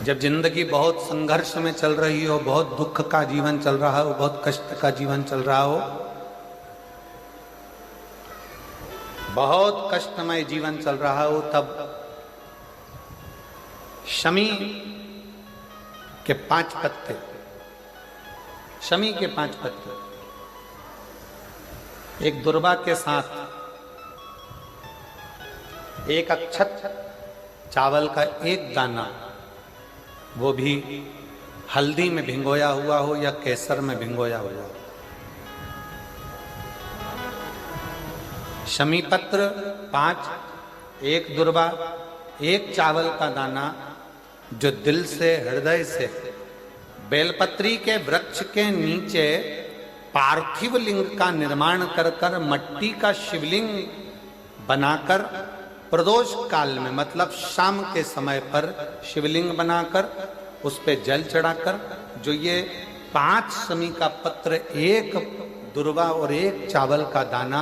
जब जिंदगी बहुत संघर्ष में चल रही हो, बहुत दुख का जीवन चल रहा हो, बहुत कष्ट का जीवन चल रहा हो, बहुत कष्टमय जीवन चल रहा हो, तब शमी के 5 पत्ते, शमी के 5 पत्ते एक दुर्वा के साथ एक अक्षत चावल का एक दाना, वो भी हल्दी में भिंगोया हुआ हो या केसर में भिंगोया हुआ हो, शमी पत्र 5, एक दुर्वा, एक चावल का दाना, जो दिल से हृदय से बेलपत्री के वृक्ष के नीचे पार्थिव लिंग का निर्माण कर कर मट्टी का शिवलिंग बनाकर प्रदोष काल में, मतलब शाम के समय पर शिवलिंग बनाकर उस पे जल चढ़ाकर, जो ये 5 शमी का पत्र, एक दुर्वा और एक चावल का दाना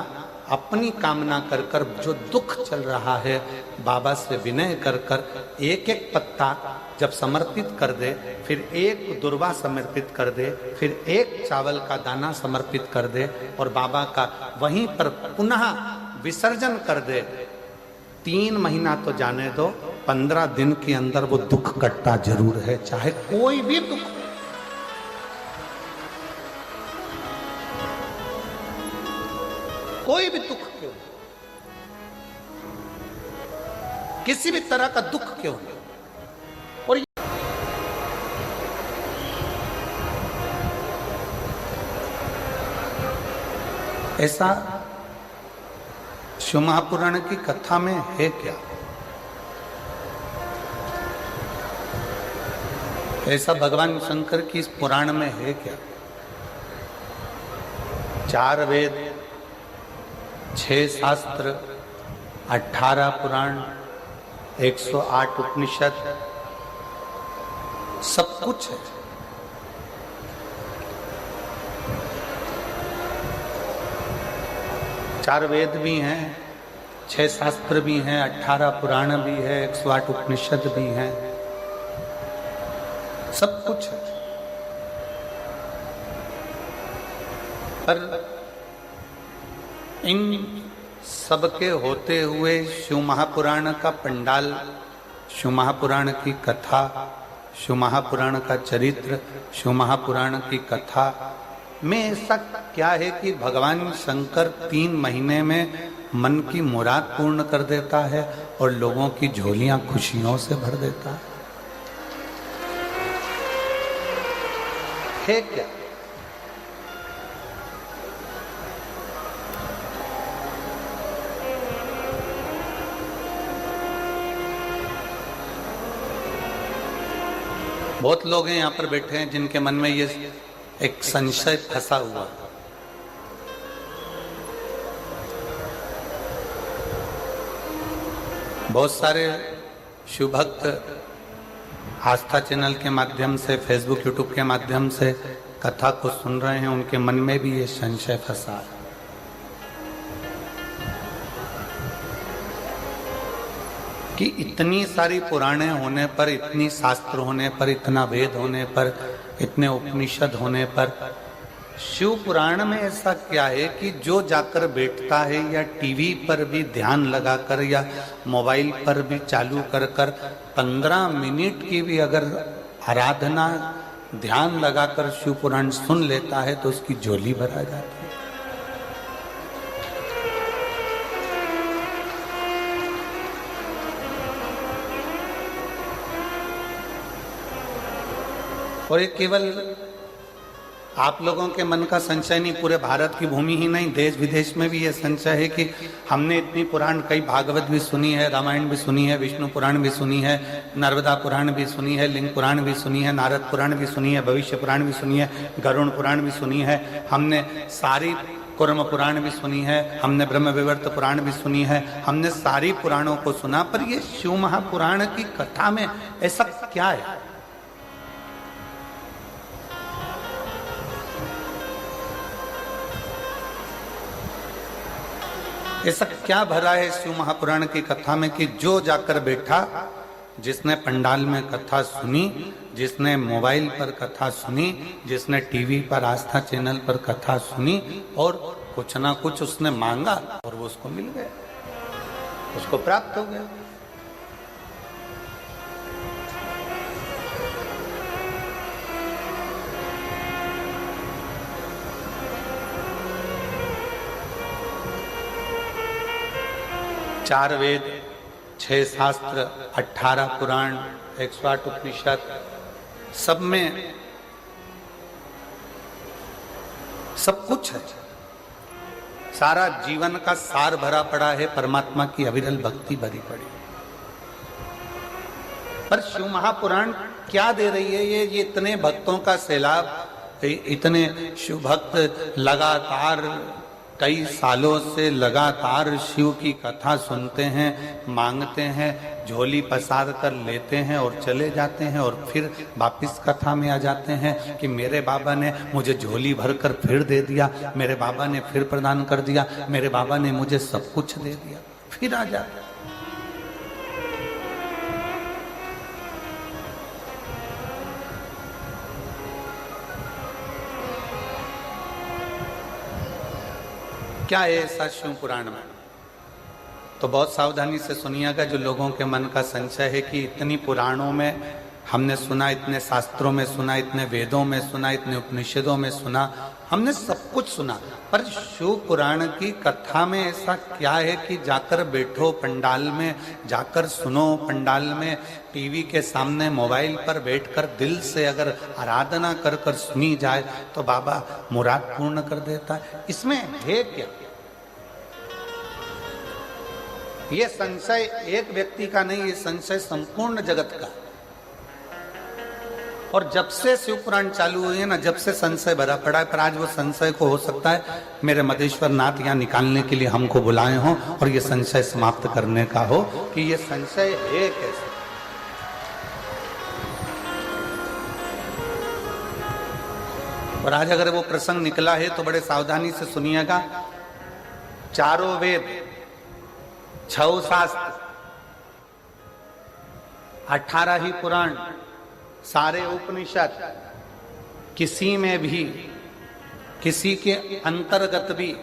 अपनी कामना कर कर, जो दुख चल रहा है बाबा से विनय कर कर एक एक पत्ता जब समर्पित कर दे, फिर एक दुर्वा समर्पित कर दे, फिर एक चावल का दाना समर्पित कर दे और बाबा का वहीं पर पुनः विसर्जन कर दे, 3 महीना तो जाने दो, 15 दिन के अंदर वो दुख कटता जरूर है, चाहे कोई भी दुख, कोई भी दुख क्यों, किसी भी तरह का दुख क्यों। और ऐसा शिव महापुराण की कथा में है क्या? ऐसा भगवान शंकर की इस पुराण में है क्या? 4 वेद, 6 शास्त्र, 18 पुराण, 108 उपनिषद, सब कुछ है। चार वेद भी हैं, 6 शास्त्र भी हैं, 18 पुराण भी है, 108 उपनिषद भी हैं, सब कुछ है। पर इन सबके होते हुए शिव महापुराण का पंडाल, शिव महापुराण की कथा, शिव महापुराण का चरित्र, शिव महापुराण की कथा में ऐसा क्या है कि भगवान शंकर 3 महीने में मन की मुराद पूर्ण कर देता है और लोगों की झोलियां खुशियों से भर देता है क्या? बहुत लोग हैं यहाँ पर बैठे हैं जिनके मन में ये एक संशय फंसा हुआ। बहुत सारे शिव भक्त आस्था चैनल के माध्यम से, फेसबुक यूट्यूब के माध्यम से कथा को सुन रहे हैं, उनके मन में भी ये संशय फंसा है कि इतनी सारी पुराणे होने पर, इतनी शास्त्र होने पर, इतना वेद होने पर, इतने उपनिषद होने पर, शिव पुराण में ऐसा क्या है कि जो जाकर बैठता है या टीवी पर भी ध्यान लगाकर या मोबाइल पर भी चालू कर कर 15 मिनट की भी अगर आराधना ध्यान लगाकर शिव पुराण सुन लेता है तो उसकी झोली भरा जाती है। और ये केवल आप लोगों के मन का संशय नहीं, पूरे भारत की भूमि ही नहीं, देश विदेश में भी ये संशय है कि हमने इतनी पुराण, कई भागवत भी सुनी है, रामायण भी सुनी है, विष्णु पुराण भी सुनी है, नर्मदा पुराण भी सुनी है, लिंग पुराण भी सुनी है, नारद पुराण भी सुनी है, भविष्य पुराण भी सुनी है, गरुण पुराण भी सुनी है, हमने सारी कुर्म पुराण भी सुनी है, हमने ब्रह्म विवर्त पुराण भी सुनी है, हमने सारी पुराणों को सुना, पर ये शिव महापुराण की कथा में ऐसा क्या है? ऐसा क्या भरा है शिव महापुराण की कथा में कि जो जाकर बैठा जिसने पंडाल में कथा सुनी, जिसने मोबाइल पर कथा सुनी, जिसने टीवी पर आस्था चैनल पर कथा सुनी और कुछ ना कुछ उसने मांगा और वो उसको मिल गया, उसको प्राप्त हो गया। चार वेद, 6 शास्त्र, 18 पुराण, 108 उपनिषद, सब में सब कुछ है। सारा जीवन का सार भरा पड़ा है, परमात्मा की अविरल भक्ति भरी पड़ी। पर शिव महापुराण क्या दे रही है? ये इतने भक्तों का सैलाब, इतने शिव भक्त लगातार कई सालों से लगातार शिव की कथा सुनते हैं, मांगते हैं, झोली पसार कर लेते हैं और चले जाते हैं और फिर वापिस कथा में आ जाते हैं कि मेरे बाबा ने मुझे झोली भरकर फिर दे दिया, मेरे बाबा ने फिर प्रदान कर दिया, मेरे बाबा ने मुझे सब कुछ दे दिया, फिर आ जाते। क्या है ऐसा शिव पुराण में? तो बहुत सावधानी से सुनिएगा। जो लोगों के मन का संशय है कि इतनी पुराणों में हमने सुना, इतने शास्त्रों में सुना, इतने वेदों में सुना, इतने उपनिषदों में सुना, हमने सब कुछ सुना, पर शिव पुराण की कथा में ऐसा क्या है कि जाकर बैठो पंडाल में, जाकर सुनो पंडाल में, टीवी के सामने मोबाइल पर बैठकर दिल से अगर आराधना कर कर सुनी जाए तो बाबा मुराद पूर्ण कर देता है? इसमें है क्या? ये संशय एक व्यक्ति का नहीं, ये संशय संपूर्ण जगत का। और जब से शिव पुराण चालू हुई है ना, जब से संशय भरा पड़ा है, पर आज वो संशय को हो सकता है मेरे मदेश्वर नाथ यहाँ निकालने के लिए हमको बुलाए हों और ये संशय समाप्त करने का हो कि ये संशय है कैसे। और आज अगर वो प्रसंग निकला है तो बड़े सावधानी से सुनिएगा। चारों वेद, 6 शास्त्र, 18 ही पुराण, सारे उपनिषद, किसी में भी, किसी के अंतर्गत भी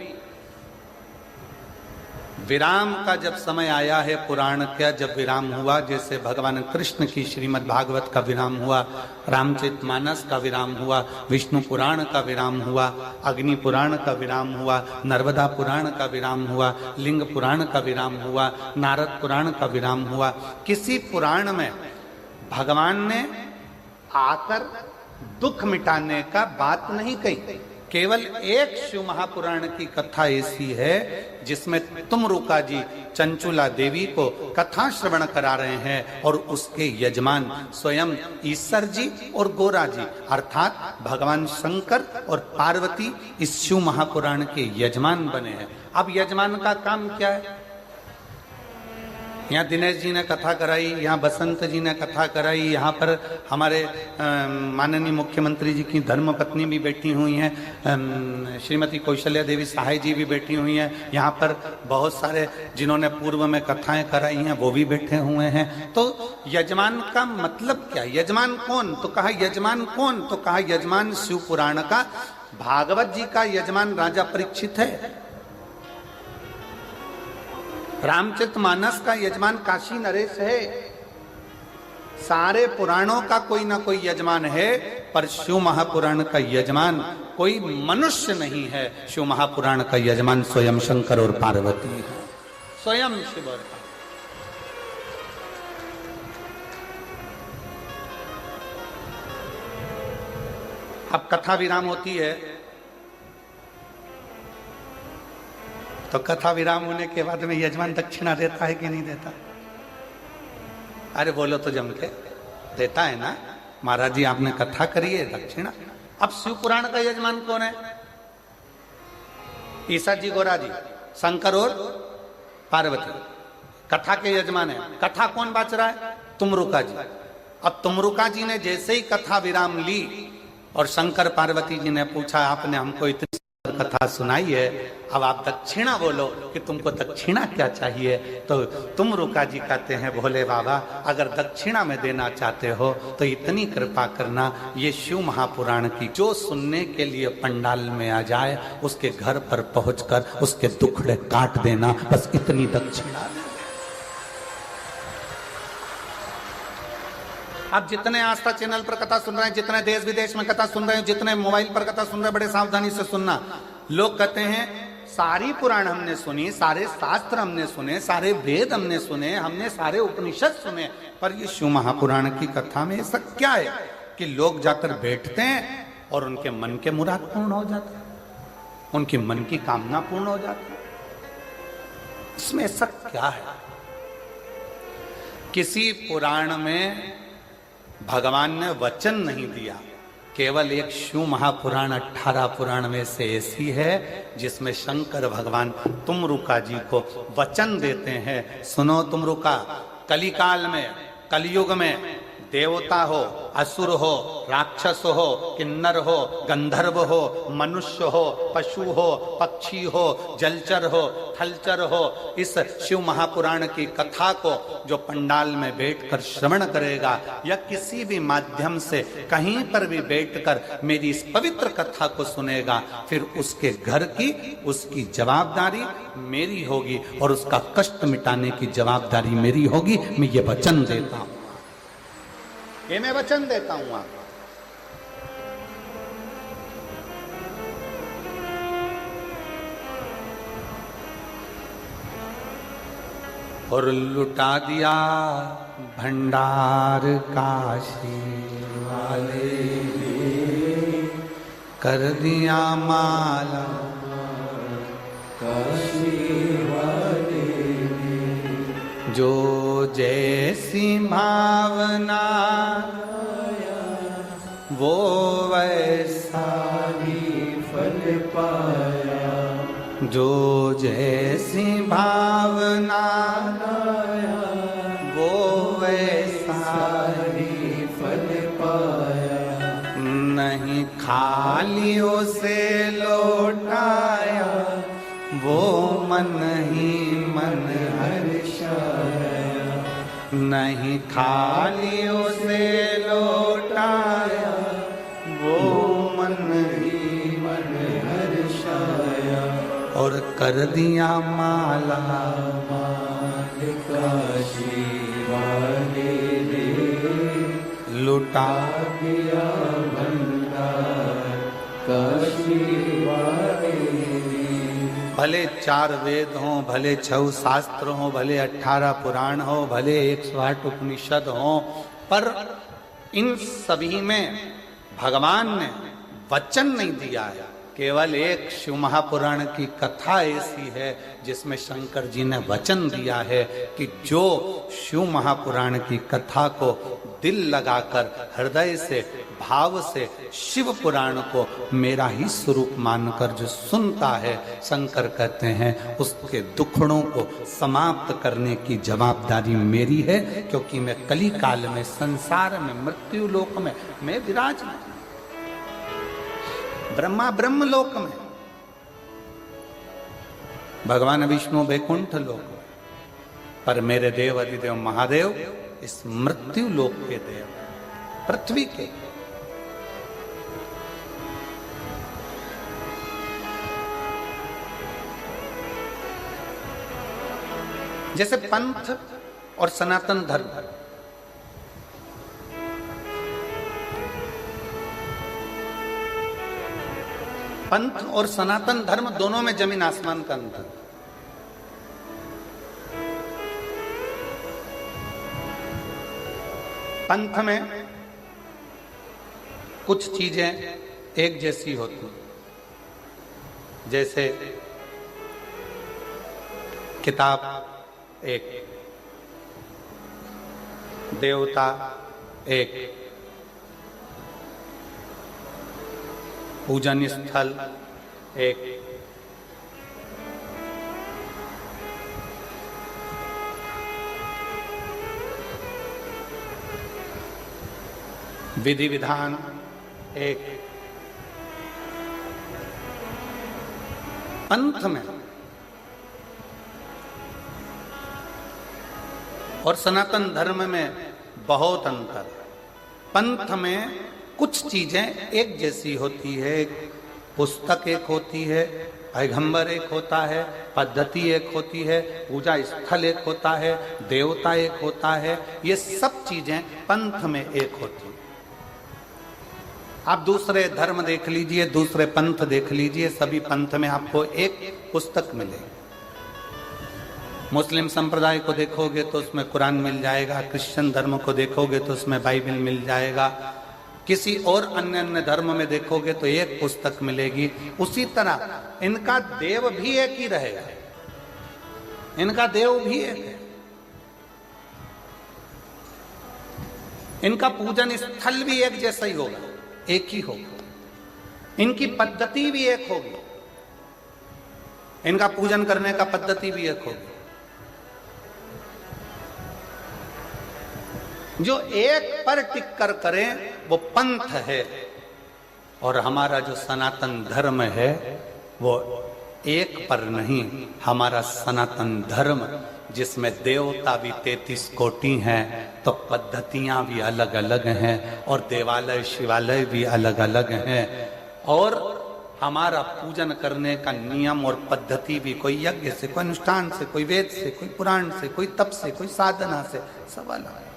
विराम का जब समय आया है, पुराण का जब विराम हुआ, जैसे भगवान कृष्ण की श्रीमद् भागवत का विराम हुआ, रामचरितमानस का विराम हुआ, विष्णु पुराण का विराम हुआ, अग्नि पुराण का विराम हुआ, नर्मदा पुराण का विराम हुआ, लिंग पुराण का विराम हुआ, नारद पुराण का विराम हुआ, किसी पुराण में भगवान ने आकर दुख मिटाने का बात नहीं कही। केवल एक शिव महापुराण की कथा ऐसी है जिसमें तुमरुका जी चंचुला देवी को कथा श्रवण करा रहे हैं और उसके यजमान स्वयं ईश्वर जी और गोरा जी अर्थात भगवान शंकर और पार्वती इस शिव महापुराण के यजमान बने हैं। अब यजमान का काम क्या है? यहाँ दिनेश जी ने कथा कराई, यहाँ बसंत जी ने कथा कराई, यहाँ पर हमारे माननीय मुख्यमंत्री जी की धर्मपत्नी भी बैठी हुई हैं, श्रीमती कौशल्या देवी सहाय जी भी बैठी हुई हैं, यहाँ पर बहुत सारे जिन्होंने पूर्व में कथाएं कराई हैं वो भी बैठे हुए हैं। तो यजमान का मतलब क्या? यजमान कौन? तो कहा यजमान कौन? तो कहा यजमान शिव पुराण का, भागवत जी का यजमान राजा परीक्षित है, रामचरितमानस का यजमान काशी नरेश है, सारे पुराणों का कोई ना कोई यजमान है, पर शिव महापुराण का यजमान कोई मनुष्य नहीं है। शिव महापुराण का यजमान स्वयं शंकर और पार्वती है, स्वयं शिव। अब कथा विराम होती है तो कथा विराम होने के बाद में यजमान दक्षिणा देता है कि नहीं देता? अरे बोलो तो जम के देता है ना। महाराज जी आपने कथा करी है, दक्षिणा। अब शिव पुराण का यजमान कौन है? ईसा जी, गोरा जी, शंकर और पार्वती कथा के यजमान है। कथा कौन बाच रहा है? तुमरुका जी। अब तुमरुका जी ने जैसे ही कथा विराम ली और शंकर पार्वती जी ने पूछा आपने हमको इतनी कथा सुनाई है, अब आप दक्षिणा बोलो कि तुमको दक्षिणा क्या चाहिए। तो तुमरुका जी कहते हैं, भोले बाबा अगर दक्षिणा में देना चाहते हो तो इतनी कृपा करना, ये शिव महापुराण की जो सुनने के लिए पंडाल में आ जाए उसके घर पर पहुंचकर उसके दुखड़े काट देना, बस इतनी दक्षिणा। आप जितने आस्था चैनल पर कथा सुन रहे हैं, जितने देश विदेश में कथा सुन रहे हैं, जितने मोबाइल पर कथा सुन रहे हैं, बड़े सावधानी से सुनना। लोग कहते हैं सारी पुराण हमने सुनी, सारे शास्त्र हमने सुने, सारे वेद हमने सुने, हमने सारे उपनिषद सुने, पर ये शिव महापुराण की कथा में ऐसा क्या है कि लोग जाकर बैठते हैं और उनके मन के मुराद पूर्ण हो जाते हैं, उनकी मन की कामना पूर्ण हो जाती है। इसमें ऐसा क्या है? किसी पुराण में भगवान ने वचन नहीं दिया, केवल एक शिव महापुराण 18 पुराण में से ऐसी है जिसमें शंकर भगवान तुमरुका जी को वचन देते हैं, सुनो तुमरुका, कलिकाल में, कलयुग में देवता हो, असुर हो, राक्षस हो, किन्नर हो, गंधर्व हो, मनुष्य हो, पशु हो, पक्षी हो, जलचर हो, थलचर हो, इस शिव महापुराण की कथा को जो पंडाल में बैठकर श्रवण करेगा या किसी भी माध्यम से कहीं पर भी बैठकर मेरी इस पवित्र कथा को सुनेगा, फिर उसके घर की उसकी जवाबदारी मेरी होगी और उसका कष्ट मिटाने की जवाबदारी मेरी होगी। मैं ये वचन देता हूं, ये मैं वचन देता हूं आपको। और लुटा दिया भंडार काशी वाले, कर दिया माला काशी वाले, जो जैसी भावना वो वैसा ही फल पाया, जो जैसी भावना वो वैसा ही फल पाया, नहीं खाली उसे लौटाया, वो मन ही मन हर्षाया, नहीं खाली उसे लौटाया, वो मन ही मन हर्षाया, और कर दिया माला माल काशी वाले ने, लुटा दिया भंडार काशी वाले ने। भले 4 वेद हों, भले 6 शास्त्र हों, भले 18 पुराण हो, भले 108 उपनिषद हों, पर इन सभी में भगवान ने वचन नहीं दिया है। केवल एक शिव महापुराण की कथा ऐसी है जिसमें शंकर जी ने वचन दिया है कि जो शिव महापुराण की कथा को दिल लगाकर हृदय से भाव से शिव पुराण को मेरा ही स्वरूप मानकर जो सुनता है, शंकर कहते हैं उसके दुखड़ों को समाप्त करने की जवाबदारी मेरी है, क्योंकि मैं कली काल में संसार में मृत्यु लोक में मैं विराजमान, ब्रह्मा ब्रह्म लोक में, भगवान विष्णु वैकुंठ लोक में, पर मेरे देव अधिदेव महादेव इस मृत्यु लोक के देव, पृथ्वी के। जैसे पंथ और सनातन धर्म, पंथ और सनातन धर्म दोनों में जमीन आसमान का अंतर। पंथ में कुछ चीजें एक जैसी होती, जैसे किताब एक, देवता एक, पूजन स्थल एक, विधि विधान एक, पंथ में और सनातन धर्म में बहुत अंतर है। पंथ में कुछ चीजें एक जैसी होती है, पुस्तक एक होती है, पैगंबर एक होता है, पद्धति एक होती है, पूजा स्थल एक होता है, देवता एक होता है, ये सब चीजें पंथ में एक होती है। आप दूसरे धर्म देख लीजिए, दूसरे पंथ देख लीजिए, सभी पंथ में आपको एक पुस्तक मिलेगी। मुस्लिम संप्रदाय को देखोगे तो उसमें कुरान मिल जाएगा, क्रिश्चियन धर्म को देखोगे तो उसमें बाइबल मिल जाएगा, किसी और अन्य धर्म में देखोगे तो एक पुस्तक मिलेगी। उसी तरह इनका देव भी एक ही रहेगा, इनका देव भी एक है, इनका पूजन स्थल भी एक जैसा ही होगा, एक ही होगा, इनकी पद्धति भी एक होगी, इनका पूजन करने का पद्धति भी एक होगी। जो एक पर टिक कर करें वो पंथ है, और हमारा जो सनातन धर्म है वो एक पर नहीं, हमारा सनातन धर्म जिसमें देवता भी 33 कोटि हैं, तो पद्धतियां भी अलग अलग हैं, और देवालय शिवालय भी अलग अलग हैं, और हमारा पूजन करने का नियम और पद्धति भी कोई यज्ञ से, कोई अनुष्ठान से, कोई वेद से, कोई पुराण से, कोई तप से, कोई साधना से, सब अलग है,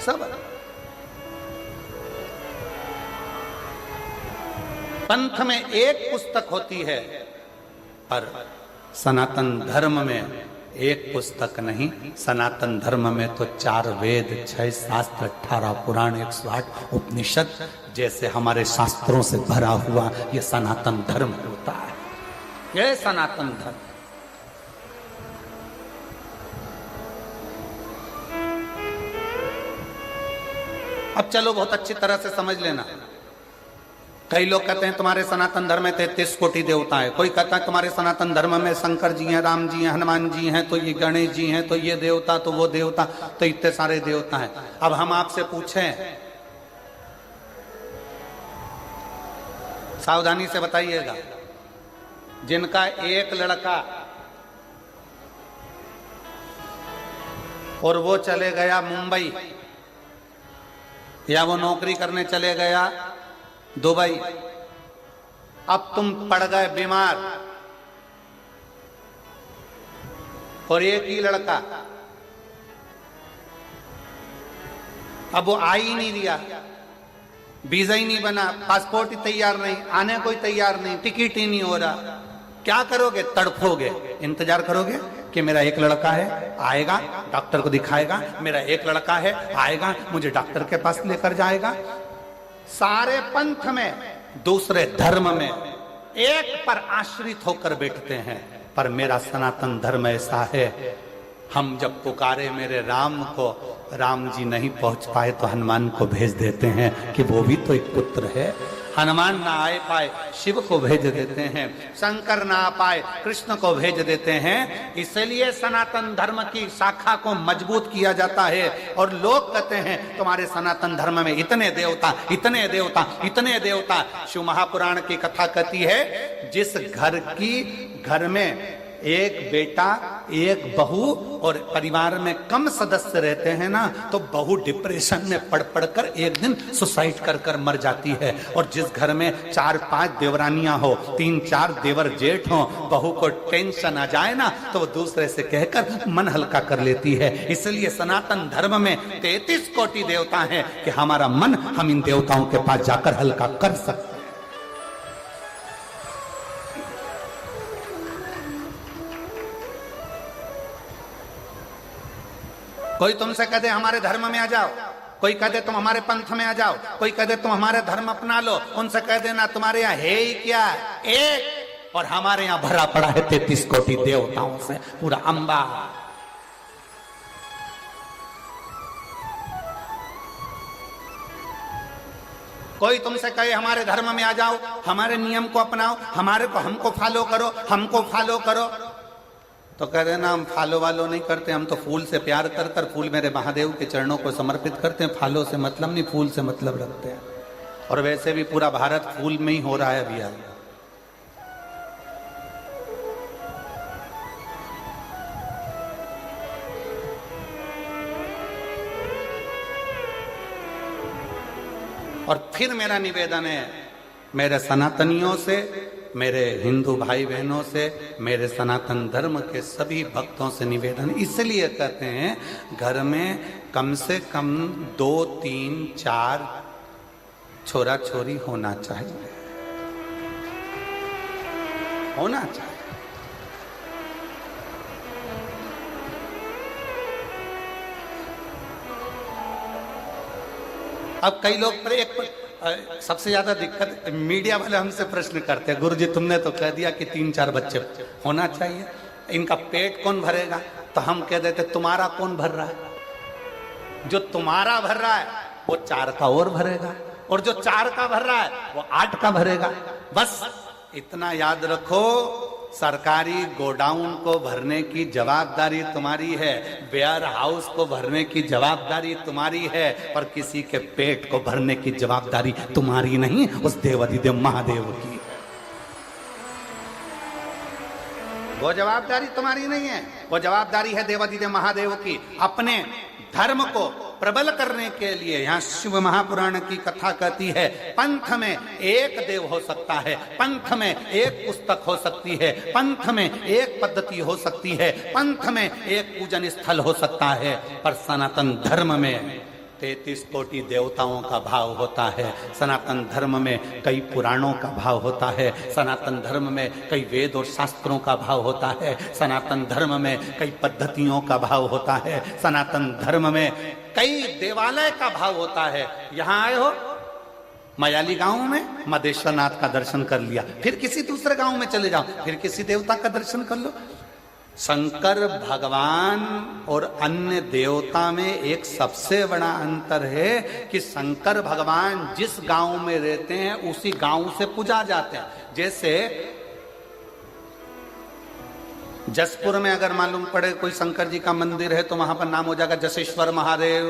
सब अलग। पंथ में एक पुस्तक होती है, पर सनातन धर्म में एक पुस्तक नहीं। सनातन धर्म में तो 4 वेद, 6 शास्त्र, 18 पुराण, 108 उपनिषद जैसे हमारे शास्त्रों से भरा हुआ ये सनातन धर्म होता है, ये सनातन धर्म। अब चलो बहुत अच्छी तरह से समझ लेना। कई लोग कहते हैं तुम्हारे सनातन धर्म में 33 कोटि देवता है, कोई कहता है तुम्हारे सनातन धर्म में शंकर जी हैं, राम जी हैं, हनुमान जी हैं, तो ये गणेश जी हैं, तो ये देवता, तो वो देवता, तो इतने सारे देवता हैं। अब हम आपसे पूछें, सावधानी से बताइएगा, जिनका एक लड़का और वो चले गया मुंबई, या वो नौकरी करने चले गया दुबई, अब तुम पड़ गए बीमार, और एक ही लड़का, अब वो आ ही नहीं दिया, वीजा ही नहीं बना, पासपोर्ट ही तैयार नहीं, आने कोई तैयार नहीं, टिकट ही नहीं हो रहा, क्या करोगे? तड़फोगे, इंतजार करोगे कि मेरा एक लड़का है, आएगा, डॉक्टर को दिखाएगा, मेरा एक लड़का है, आएगा, मुझे डॉक्टर के पास लेकर जाएगा। सारे पंथ में, दूसरे धर्म में एक पर आश्रित होकर बैठते हैं, पर मेरा सनातन धर्म ऐसा है, हम जब पुकारे मेरे राम को, राम जी नहीं पहुंच पाए तो हनुमान को भेज देते हैं कि वो भी तो एक पुत्र है। हनुमान ना आए पाए, शिव को भेज देते हैं, शंकर ना आ पाए, कृष्ण को भेज देते हैं। इसलिए सनातन धर्म की शाखा को मजबूत किया जाता है। और लोग कहते हैं तुम्हारे सनातन धर्म में इतने देवता, इतने देवता, इतने देवता। शिव महापुराण की कथा कहती है, जिस घर में एक बेटा, एक बहू और परिवार में कम सदस्य रहते हैं ना, तो बहू डिप्रेशन में पड़ पड़कर एक दिन सुसाइड कर कर मर जाती है। और जिस घर में 4-5 देवरानियां हो, 3-4 देवर जेठ हो, बहू को टेंशन आ जाए ना, तो वो दूसरे से कहकर मन हल्का कर लेती है। इसलिए सनातन धर्म में 33 कोटि देवता हैं कि हमारा मन हम इन देवताओं के पास जाकर हल्का कर सकते हैं। कोई तुमसे कह दे हमारे धर्म में आ जाओ, कोई कह दे तुम हमारे पंथ में आ जाओ, कोई कह दे तुम हमारे धर्म अपना लो, उनसे कह देना तुम्हारे यहाँ है ही क्या, एक, और हमारे यहाँ भरा पड़ा है 33 कोटि देवताओं से पूरा अंबा। कोई तुमसे कहे हमारे धर्म में आ जाओ, हमारे नियम को अपनाओ, हमको फॉलो करो, हमको फॉलो करो, तो कह देना हम फॉलो वालो नहीं करते, हम तो फूल से प्यार कर कर फूल मेरे महादेव के चरणों को समर्पित करते हैं, फॉलो से मतलब नहीं, फूल से मतलब रखते हैं। और वैसे भी पूरा भारत फूल में ही हो रहा है अभी। और फिर मेरा निवेदन है मेरे सनातनियों से, मेरे हिंदू भाई बहनों से, मेरे सनातन धर्म के सभी भक्तों से निवेदन इसलिए करते हैं, घर में कम से कम 2, 3, 4 छोरा छोरी होना चाहिए, होना चाहिए। अब कई लोग सबसे ज्यादा दिक्कत मीडिया वाले हमसे प्रश्न करते हैं, गुरुजी तुमने तो कह दिया कि 3-4 बच्चे होना चाहिए, इनका पेट कौन भरेगा? तो हम कह देते तुम्हारा कौन भर रहा है? जो तुम्हारा भर रहा है वो 4 का और भरेगा, और जो 4 का भर रहा है वो 8 का भरेगा। बस इतना याद रखो, सरकारी गोडाउन को भरने की जवाबदारी तुम्हारी है, वेयर हाउस को भरने की जवाबदारी तुम्हारी है, और किसी के पेट को भरने की जवाबदारी तुम्हारी नहीं, उस देवाधिदेव महादेव की है। वो जवाबदारी तुम्हारी नहीं है, वो जवाबदारी है देवाधिदेव महादेव की। अपने धर्म को प्रबल करने के लिए यहाँ शिव महापुराण की कथा कहती है, पंथ में एक देव हो सकता है, पंथ में एक पुस्तक हो सकती है, पंथ में एक पद्धति हो सकती है, पंथ में एक पूजन स्थल हो सकता है, पर सनातन धर्म में 33 कोटि देवताओं का भाव होता है, सनातन धर्म में कई पुराणों का भाव होता है, सनातन धर्म में कई वेद और शास्त्रों का भाव होता है, सनातन धर्म में कई पद्धतियों का भाव होता है, सनातन धर्म में कई देवालय का भाव होता है। यहाँ आए हो मयाली गांव में मदेश्वर नाथ का दर्शन कर लिया, फिर किसी दूसरे गांव में चले जाओ, फिर किसी देवता का दर्शन कर लो। शंकर भगवान और अन्य देवता में एक सबसे बड़ा अंतर है कि शंकर भगवान जिस गांव में रहते हैं उसी गांव से पूजा जाते हैं। जैसे जसपुर में अगर मालूम पड़े कोई शंकर जी का मंदिर है तो वहां पर नाम हो जाएगा जसेश्वर महादेव,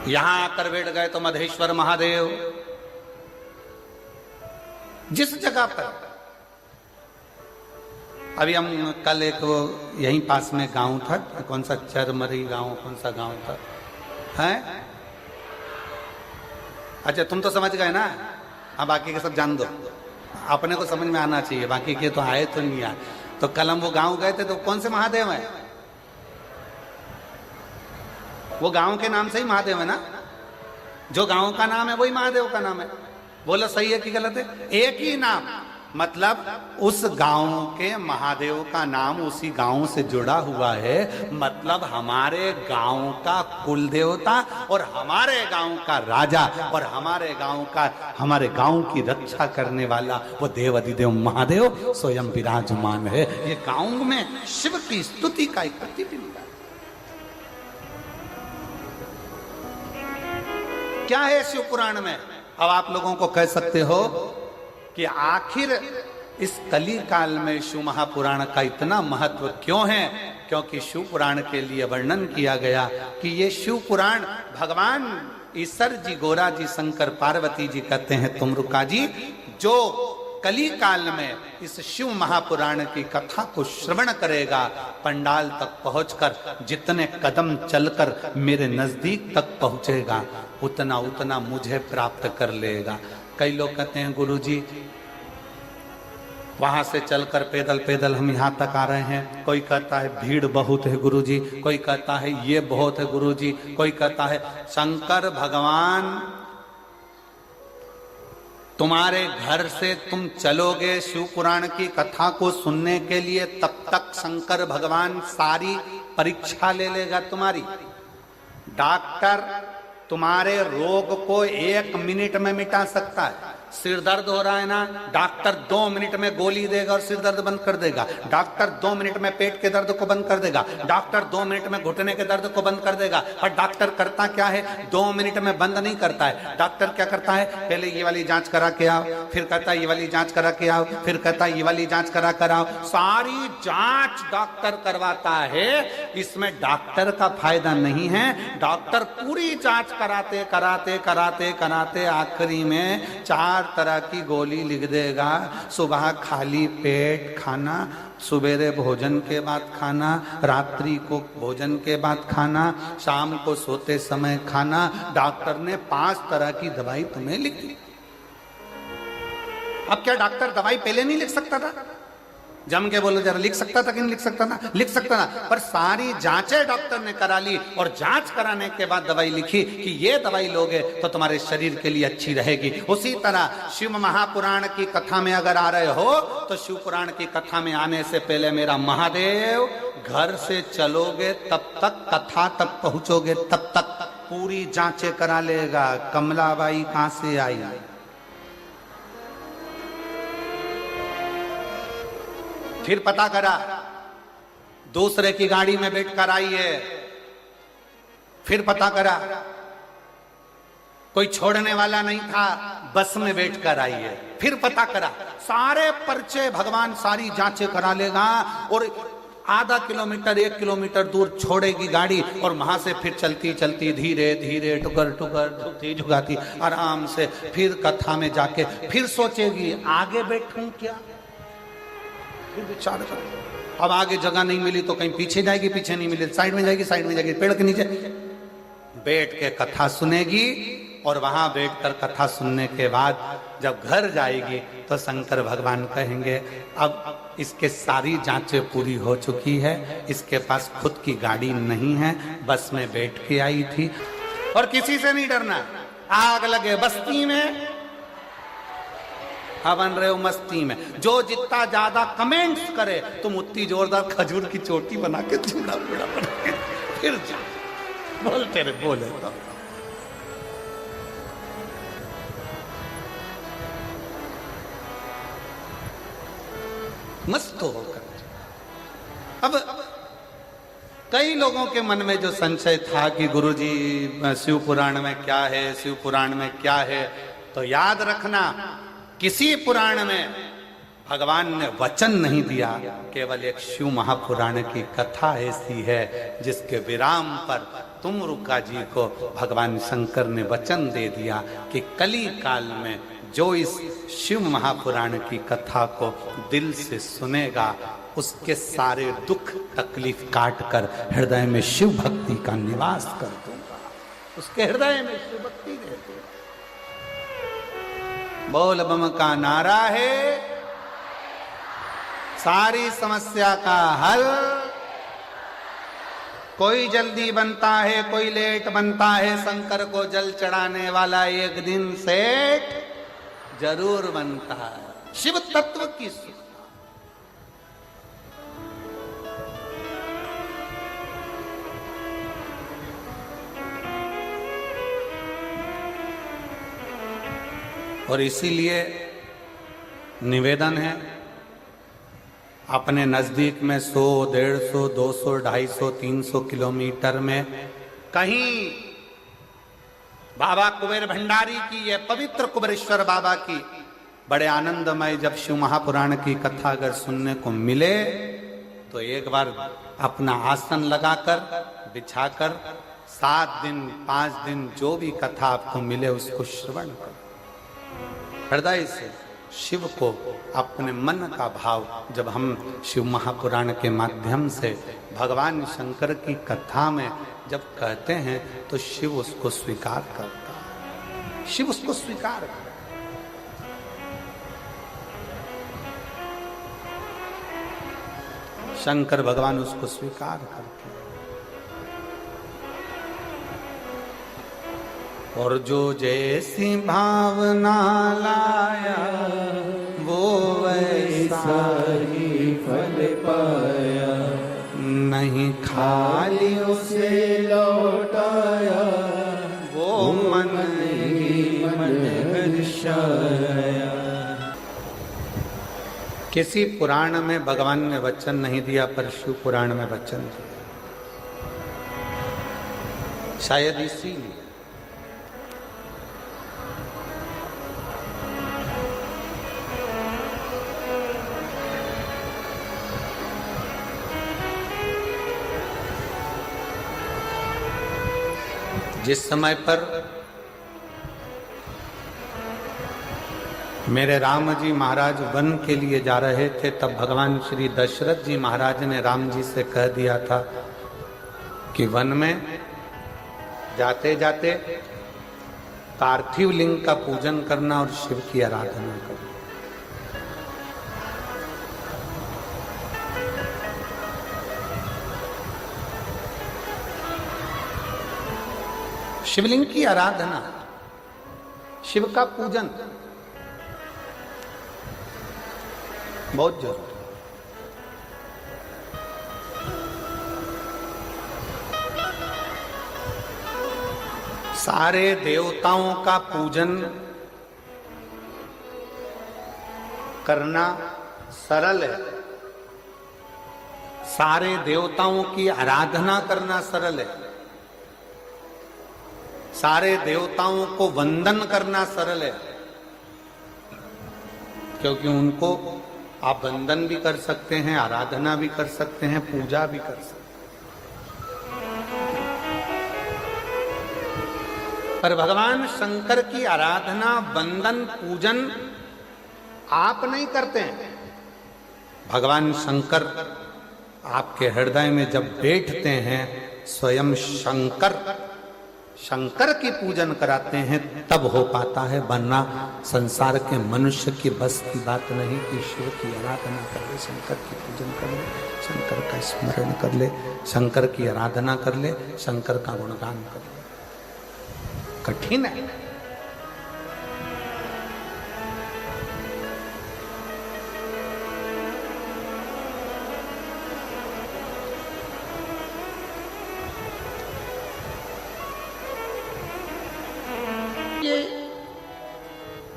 यहां आकर बैठ गए तो मधेश्वर महादेव। जिस जगह पर अभी हम कल एक वो यहीं पास में गांव था, कौन सा चरमरी गांव, कौन सा गांव था है? अच्छा तुम तो समझ गए ना, हाँ बाकी के सब जान दो, अपने को समझ में आना चाहिए, बाकी के तो आए तो नहीं आए। तो कल हम वो गांव गए थे तो कौन से महादेव है? वो गांव के नाम से ही महादेव है ना, जो गांव का नाम है वही महादेव का नाम है। बोलो सही है कि गलत है? एक ही नाम, मतलब उस गांव के महादेव का नाम उसी गांव से जुड़ा हुआ है, मतलब हमारे गांव का कुल देवता और हमारे गांव का राजा और हमारे गांव की रक्षा करने वाला वो देवाधिदेव महादेव स्वयं विराजमान है। ये गांव में शिव की स्तुति का एक प्रतिबिंब है। क्या है शिव पुराण में? अब आप लोगों को कह सकते हो कि आखिर इस कली काल में शिव महापुराण का इतना महत्व क्यों है? क्योंकि शिव पुराण के लिए वर्णन किया गया कि ये शिव पुराण भगवान ईश्वर जी, गोरा जी, शंकर पार्वती जी कहते हैं तुमरुका जी, जो कली काल में इस शिव महापुराण की कथा को श्रवण करेगा, पंडाल तक पहुंचकर जितने कदम चलकर मेरे नजदीक तक पहुंचेगा उतना उतना मुझे प्राप्त कर लेगा। कई लोग कहते हैं गुरुजी वहां से चलकर पैदल पैदल हम यहाँ तक आ रहे हैं, कोई कहता है भीड़ बहुत है गुरुजी, कोई कहता है ये बहुत है गुरुजी, कोई कहता है शंकर भगवान तुम्हारे घर से तुम चलोगे शिव पुराण की कथा को सुनने के लिए, तब तक शंकर भगवान सारी परीक्षा ले लेगा तुम्हारी। डॉक्टर तुम्हारे रोग को 1 मिनट में मिटा सकता है। सिर दर्द हो रहा है ना, डॉक्टर 2 मिनट में गोली देगा और सिर दर्द बंद कर देगा। डॉक्टर 2 मिनट में पेट के दर्द को बंद कर देगा। डॉक्टर 2 मिनट में घुटने के दर्द को बंद कर देगा। और डॉक्टर करता क्या है? 2 मिनट में बंद नहीं करता है। डॉक्टर क्या करता है? पहले ये वाली जांच करा के आओ, फिर कहता है ये वाली जांच करा के आओ, फिर कहता है ये वाली जांच करा कर आओ। सारी जांच डॉक्टर करवाता है। इसमें डॉक्टर का फायदा नहीं है। डॉक्टर पूरी जांच कराते कराते कराते कराते आखिरी में 4 4 तरह की गोली लिख देगा। सुबह खाली पेट खाना, सुबेरे भोजन के बाद खाना, रात्रि को भोजन के बाद खाना, शाम को सोते समय खाना। डॉक्टर ने 5 तरह की दवाई तुम्हें लिख दी। अब क्या डॉक्टर दवाई पहले नहीं लिख सकता था? जम के बोलो जरा, लिख सकता था कि नहीं लिख सकता था? लिख सकता था, पर सारी जांचें डॉक्टर ने करा ली और जांच कराने के बाद दवाई लिखी कि ये दवाई लोगे तो तुम्हारे शरीर के लिए अच्छी रहेगी। उसी तरह शिव महापुराण की कथा में अगर आ रहे हो तो शिव पुराण की कथा में आने से पहले मेरा महादेव, घर से चलोगे तब तक, कथा तक पहुंचोगे तब तक पूरी जांचें करा लेगा। कमलाबाई कहां से आई, फिर पता करा दूसरे की गाड़ी में बैठकर आई है, फिर पता करा कोई छोड़ने वाला नहीं था, बस में बैठकर आई है, फिर पता करा। सारे पर्चे भगवान सारी जांचें करा लेगा और आधा किलोमीटर 1 किलोमीटर दूर छोड़ेगी गाड़ी और वहां से फिर चलती चलती धीरे धीरे टुकर टुकर झुकती झुकाती आराम से फिर कथा में जाके फिर सोचेगी आगे बैठूं क्या, फिर विचार कर। अब आगे जगह नहीं मिली तो कहीं पीछे जाएगी, पीछे नहीं मिली साइड में जाएगी, साइड में जाएगी, पेड़ के नीचे बैठ के कथा सुनेगी। और वहां बैठकर कथा सुनने के बाद जब घर जाएगी तो शंकर भगवान कहेंगे अब इसके सारी जांचें पूरी हो चुकी है, इसके पास खुद की गाड़ी नहीं है, बस में बैठ के आई थी। और किसी से नहीं डरना, आग लगे बस्ती में बन रहे हो मस्ती में। जो जितना ज्यादा कमेंट्स करे तुम उतनी जोरदार खजूर की चोटी बना के चूड़ा बूढ़ा बना के फिर जा बोलते रहे, बोले तो। मस्त होकर अब कई लोगों के मन में जो संशय था कि गुरुजी शिव पुराण में क्या है, शिव पुराण में क्या है, तो याद रखना किसी पुराण में भगवान ने वचन नहीं दिया, केवल एक शिव महापुराण की कथा ऐसी है जिसके विराम पर तुमरुका जी को भगवान शंकर ने वचन दे दिया कि कली काल में जो इस शिव महापुराण की कथा को दिल से सुनेगा उसके सारे दुख तकलीफ काट कर हृदय में शिव भक्ति का निवास कर दूंगा। उसके हृदय में शिव भक्ति दे दूंगा। बोल बम का नारा है सारी समस्या का हल। कोई जल्दी बनता है, कोई लेट बनता है, शंकर को जल चढ़ाने वाला एक दिन सेठ जरूर बनता है। शिव तत्व की सुख और इसीलिए निवेदन है अपने नजदीक में 100, 150, 200, 250, 300 किलोमीटर में कहीं बाबा कुबेर भंडारी की ये पवित्र कुबेरेश्वर बाबा की बड़े आनंदमय जब शिव महापुराण की कथा अगर सुनने को मिले तो एक बार अपना आसन लगाकर बिछाकर 7 दिन 5 दिन जो भी कथा आपको मिले उसको श्रवण करो। हृदय से शिव को अपने मन का भाव जब हम शिव महापुराण के माध्यम से भगवान शंकर की कथा में जब कहते हैं तो शिव उसको स्वीकार करता है। शिव उसको स्वीकार करता है। शंकर भगवान उसको स्वीकार करते हैं। और जो जैसी भावना लाया वो वैसा ही फल पाया, नहीं खाली उसे लौटाया वो मन ही मन हर्षाया। किसी पुराण में भगवान ने वचन नहीं दिया पर शिव पुराण में वचन दिया। शायद इसीलिए जिस समय पर मेरे राम जी महाराज वन के लिए जा रहे थे, तब भगवान श्री दशरथ जी महाराज ने राम जी से कह दिया था कि वन में जाते जाते पार्थिव लिंग का पूजन करना और शिव की आराधना करना। शिवलिंग की आराधना, शिव का पूजन बहुत जरूरी। सारे देवताओं का पूजन करना सरल है, सारे देवताओं की आराधना करना सरल है, सारे देवताओं को वंदन करना सरल है, क्योंकि उनको आप वंदन भी कर सकते हैं, आराधना भी कर सकते हैं, पूजा भी कर सकते हैं। पर भगवान शंकर की आराधना, वंदन, पूजन आप नहीं करते हैं। भगवान शंकर आपके हृदय में जब बैठते हैं, स्वयं शंकर शंकर की पूजन कराते हैं, तब हो पाता है। वरना संसार के मनुष्य की बस की बात नहीं कि शिव की आराधना कर ले, शंकर की पूजन कर ले, शंकर का स्मरण कर ले, शंकर की आराधना कर ले, शंकर का गुणगान कर ले। कठिन है। ये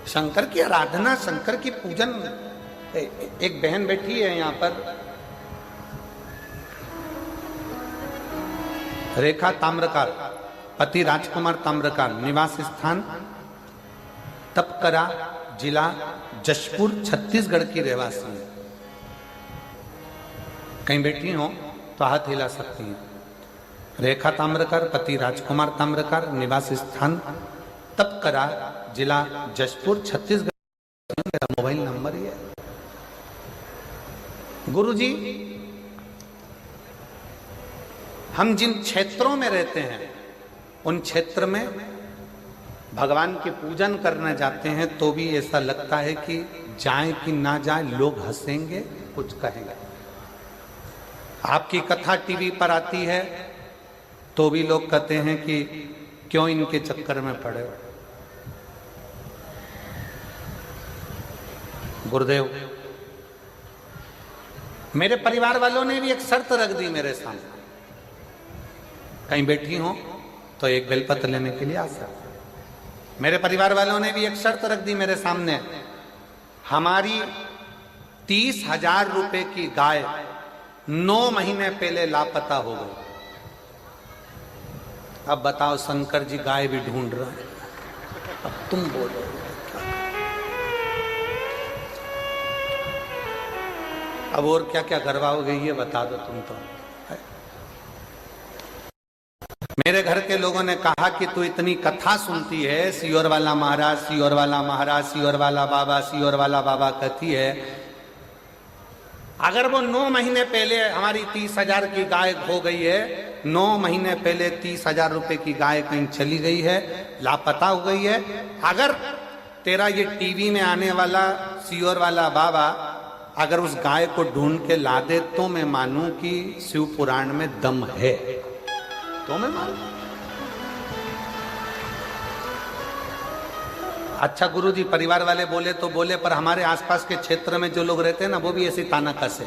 शंकर की आराधना, शंकर की पूजन। एक बहन बैठी है यहां पर, रेखा ताम्रकार, पति राजकुमार ताम्रकार, निवास स्थान तपकरा, जिला जशपुर, छत्तीसगढ़ की रहवासी है। कहीं बैठी हो तो हाथ हिला सकती हैं। रेखा ताम्रकार, पति राजकुमार ताम्रकार, निवास स्थान तपकरा, जिला जशपुर, छत्तीसगढ़। मेरा मोबाइल नंबर ही है। गुरुजी, हम जिन क्षेत्रों में रहते हैं उन क्षेत्र में भगवान के पूजन करने जाते हैं तो भी ऐसा लगता है कि जाए कि ना जाए, लोग हंसेंगे, कुछ कहेंगे। आपकी कथा टीवी पर आती है तो भी लोग कहते हैं कि क्यों इनके चक्कर में पड़े हो। गुरुदेव, मेरे परिवार वालों ने भी एक शर्त रख दी मेरे सामने, कहीं बैठी हो तो एक बेलपत्र लेने के लिए आ सकते। मेरे परिवार वालों ने भी एक शर्त रख दी मेरे सामने, हमारी 30,000 रुपए की गाय 9 महीने पहले लापता हो गई। अब बताओ, शंकर जी गाय भी ढूंढ रहे हैं, अब तुम बोलो। अब और क्या क्या करवाओगे ये बता दो तुम तो। मेरे घर के लोगों ने कहा कि तू इतनी कथा सुनती है, सियोर वाला महाराज, सियोर वाला महाराज, सियोर वाला बाबा, सियोर वाला बाबा कहती है, अगर वो 9 महीने पहले हमारी 30,000 की गाय हो गई है, 9 महीने पहले 30,000 रुपए की गाय कहीं चली गई है, लापता हो गई है, अगर तेरा ये टीवी में आने वाला सियोर वाला बाबा अगर उस गाय को ढूंढ के ला दे तो मैं मानूं कि शिव पुराण में दम है, तो मैं मानूं। अच्छा गुरुजी, परिवार वाले बोले तो बोले, पर हमारे आसपास के क्षेत्र में जो लोग रहते हैं ना, वो भी ऐसी ताना कसे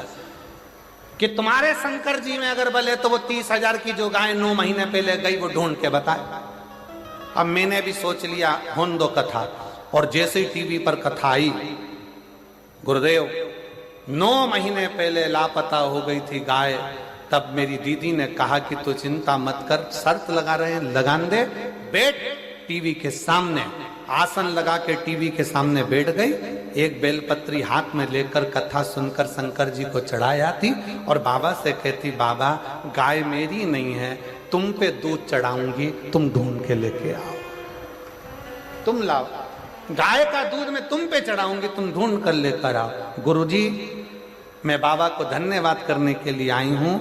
कि तुम्हारे शंकर जी में अगर बोले तो वो 30,000 की जो गाय 9 महीने पहले गई वो ढूंढ के बताए। अब मैंने भी सोच लिया होन दो कथा, और जैसे ही टीवी पर कथा आई, गुरुदेव 9 महीने पहले लापता हो गई थी गाय, तब मेरी दीदी ने कहा कि तू चिंता मत कर, शर्त लगा रहे हैं, लगान दे, बैठ टीवी के सामने, आसन लगा के टीवी के सामने बैठ गई, एक बेलपत्री हाथ में लेकर कथा सुनकर शंकर जी को चढ़ाया थी और बाबा से कहती, बाबा गाय मेरी नहीं है, तुम पे दूध चढ़ाऊंगी, तुम ढूंढ के लेके आओ, तुम लाओ। गाय का दूध मैं तुम पे चढ़ाऊंगी, तुम ढूंढ कर लेकर आओ। गुरुजी, मैं बाबा को धन्यवाद करने के लिए आई हूं।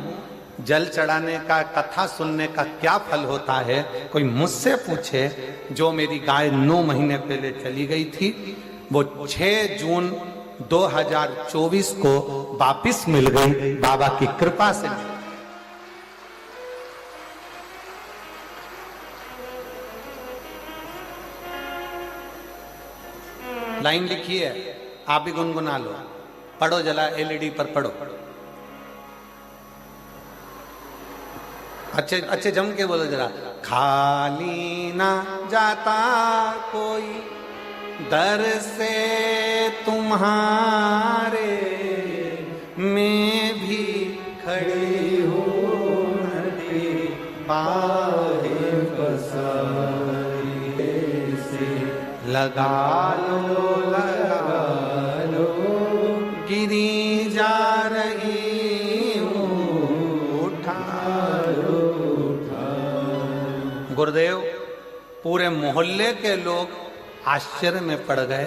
जल चढ़ाने का, कथा सुनने का क्या फल होता है, कोई मुझसे पूछे। जो मेरी गाय 9 महीने पहले चली गई थी, वो 6 जून 2024 को वापिस मिल गई, बाबा की कृपा से। लाइन लिखी है, आप भी गुनगुना लो, पढ़ो जला, एलईडी पर पढ़ो। अच्छे अच्छे जम के बोलो जरा। खाली ना जाता कोई दर से तुम्हारे, मैं भी खड़ी हूँ नदी पारे पसारी से। लगा लो गिरी जा रही हूँ, उठा लो। गुरुदेव, पूरे मोहल्ले के लोग आश्चर्य में पड़ गए,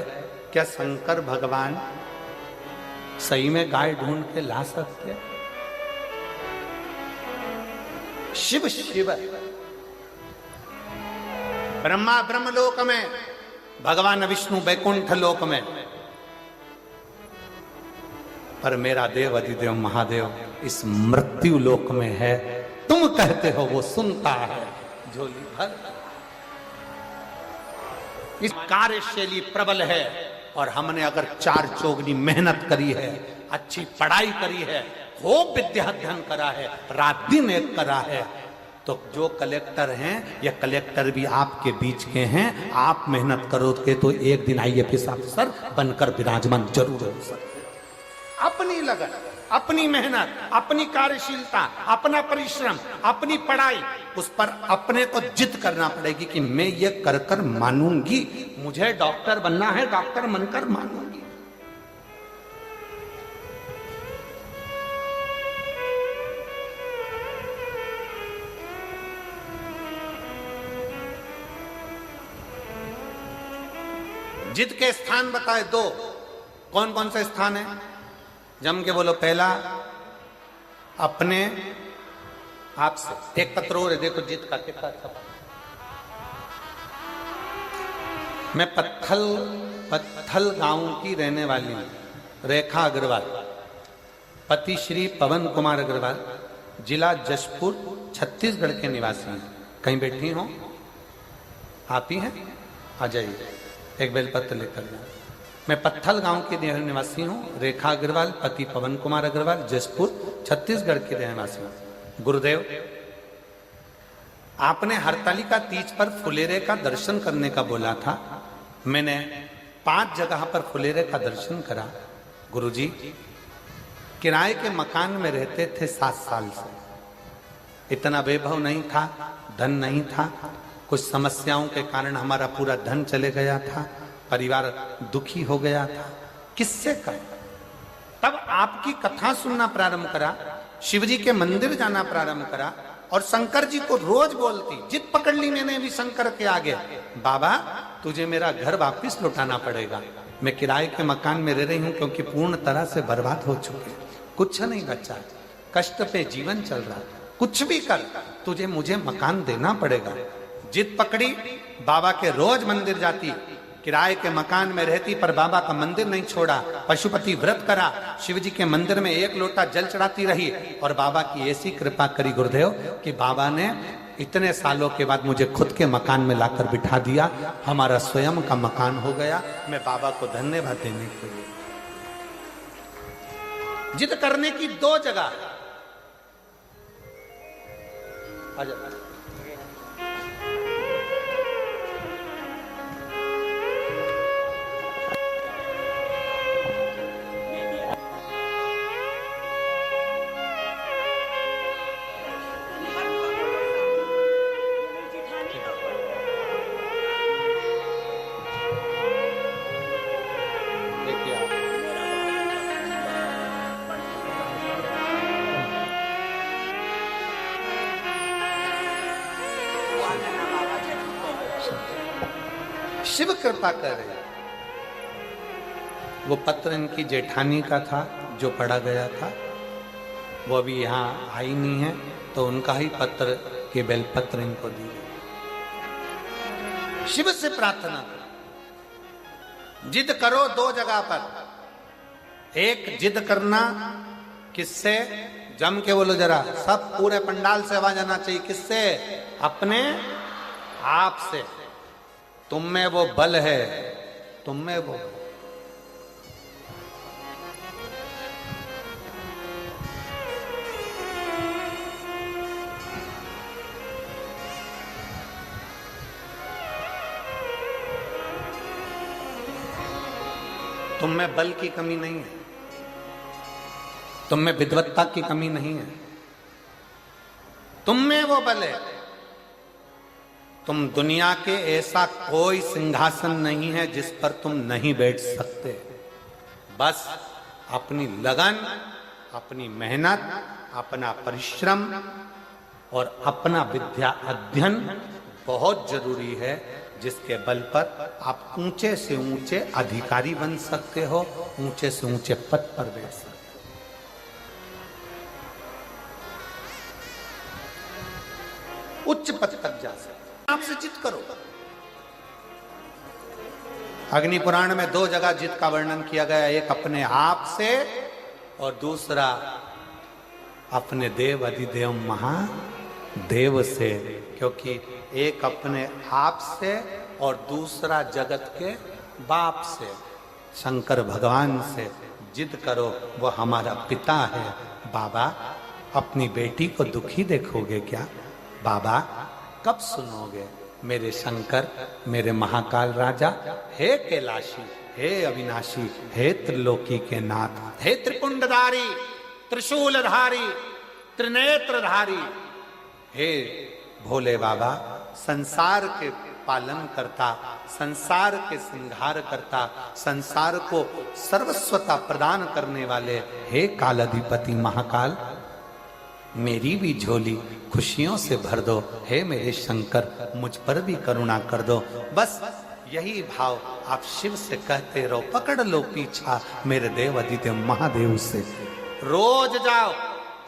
क्या शंकर भगवान सही में गाय ढूंढ के ला सकते? शिव शिव। ब्रह्मा ब्रह्मलोक में, भगवान विष्णु बैकुंठ लोक में, पर मेरा देव अधिदेव महादेव इस मृत्यु लोक में है। तुम कहते हो वो सुनता है झोली भर। इस कार्यशैली प्रबल है, और हमने अगर 4 चौगनी मेहनत करी है, अच्छी पढ़ाई करी है, खूब विद्या अध्ययन करा है, रात दिन एक करा है, तो जो कलेक्टर हैं, ये कलेक्टर भी आपके बीच के हैं। आप मेहनत करोगे तो एक दिन IAS अफसर बनकर विराजमान जरूर हो सकते। अपनी लगन, अपनी मेहनत, अपनी कार्यशीलता, अपना परिश्रम, अपनी पढ़ाई, उस पर अपने को जिद करना पड़ेगी कि मैं ये कर कर मानूंगी, मुझे डॉक्टर बनना है, डॉक्टर बनकर मानूंगी। जिद के स्थान बताए 2, कौन कौन से स्थान है? जम के बोलो। पहला, अपने आप से। एक पत्रोर है, देखो जिद का कितना अच्छा। मैं पत्थल गांव की रहने वाली हूं, रेखा अग्रवाल, पति श्री पवन कुमार अग्रवाल, जिला जशपुर, छत्तीसगढ़ के निवासी हैं। कहीं बैठी हो? आप ही हैं? आ जाइए, एक बेलपत्र लेकर जाओ। मैं पत्थल गांव के निवासी हूं, रेखा अग्रवाल, पति पवन कुमार अग्रवाल, जशपुर, छत्तीसगढ़ के निवासी हूं। गुरुदेव, आपने हरतालिका तीज पर फुलेरे का दर्शन करने का बोला था। मैंने 5 जगह पर फुलेरे का दर्शन करा। गुरुजी, किराए के मकान में रहते थे 7 साल से। इतना वैभव नहीं था, धन नहीं था, कुछ समस्याओं के कारण हमारा पूरा धन चले गया था, परिवार दुखी हो गया था। किससे कर? तब आपकी कथा सुनना प्रारंभ करा, शिवजी के मंदिर जाना प्रारंभ करा, और शंकर जी को रोज बोलती। जिद पकड़ ली मैंने भी शंकर के आगे, बाबा तुझे मेरा घर वापिस लौटाना पड़ेगा। मैं किराए के मकान में रह रही हूं क्योंकि पूर्ण तरह से बर्बाद हो चुके, कुछ नहीं बचा, कष्ट पे जीवन चल रहा। कुछ भी कर, तुझे मुझे मकान देना पड़ेगा। जिद पकड़ी, बाबा के रोज मंदिर जाती, किराए के मकान में रहती, पर बाबा का मंदिर नहीं छोड़ा। पशुपति व्रत करा, शिवजी के मंदिर में 1 लोटा जल चढ़ाती रही, और बाबा की ऐसी कृपा करी गुरुदेव कि बाबा ने इतने सालों के बाद मुझे खुद के मकान में लाकर बिठा दिया। हमारा स्वयं का मकान हो गया। मैं बाबा को धन्यवाद देने के लिए। जिद करने की 2 जगह। आजा। शिव कृपा कर रहे हैं। वो पत्र इनकी जेठानी का था जो पढ़ा गया था, वो अभी यहाँ आई नहीं है, तो उनका ही पत्र के बेलपत्र इनको दी गई। शिव से प्रार्थना करो, जिद करो दो जगह पर। एक जिद करना किससे, जम के बोलो जरा, सब पूरे पंडाल से आवाज आना चाहिए, किससे, अपने आप से। तुम में वो बल है, तुम में वो तुम में बल की कमी नहीं है, तुम में विद्वत्ता की कमी नहीं है, तुम में वो बल है। तुम दुनिया के ऐसा कोई सिंहासन नहीं है जिस पर तुम नहीं बैठ सकते। बस अपनी लगन, अपनी मेहनत, अपना परिश्रम और अपना विद्या अध्ययन बहुत जरूरी है, जिसके बल पर आप ऊंचे से ऊंचे अधिकारी बन सकते हो, ऊंचे से ऊंचे पद पर बैठ सकते हो। उच्च पद तक जा सकते, आपसे जिद करो। अग्नि पुराण में दो जगह जिद का वर्णन किया गया, एक अपने आप से और दूसरा अपने देव अधिदेव महादेव से। क्योंकि एक अपने आप से और दूसरा जगत के बाप से, शंकर भगवान से जिद करो, वो हमारा पिता है। बाबा अपनी बेटी को दुखी देखोगे क्या? बाबा कब सुनोगे? मेरे शंकर, मेरे महाकाल राजा, हे कैलाशी, हे अविनाशी, हे त्रिलोकी के नाथ, हे त्रिपुंडधारी, त्रिशूलधारी, त्रिनेत्रधारी, हे भोले बाबा, संसार के पालन करता, संसार के संहार करता, संसार को सर्वस्वता प्रदान करने वाले, हे कालाधिपति महाकाल, मेरी भी झोली खुशियों से भर दो। हे मेरे शंकर, मुझ पर भी करुणा कर दो। बस यही भाव आप शिव से कहते रहो, पकड़ लो पीछा मेरे देव अधिदेव महादेव से। रोज जाओ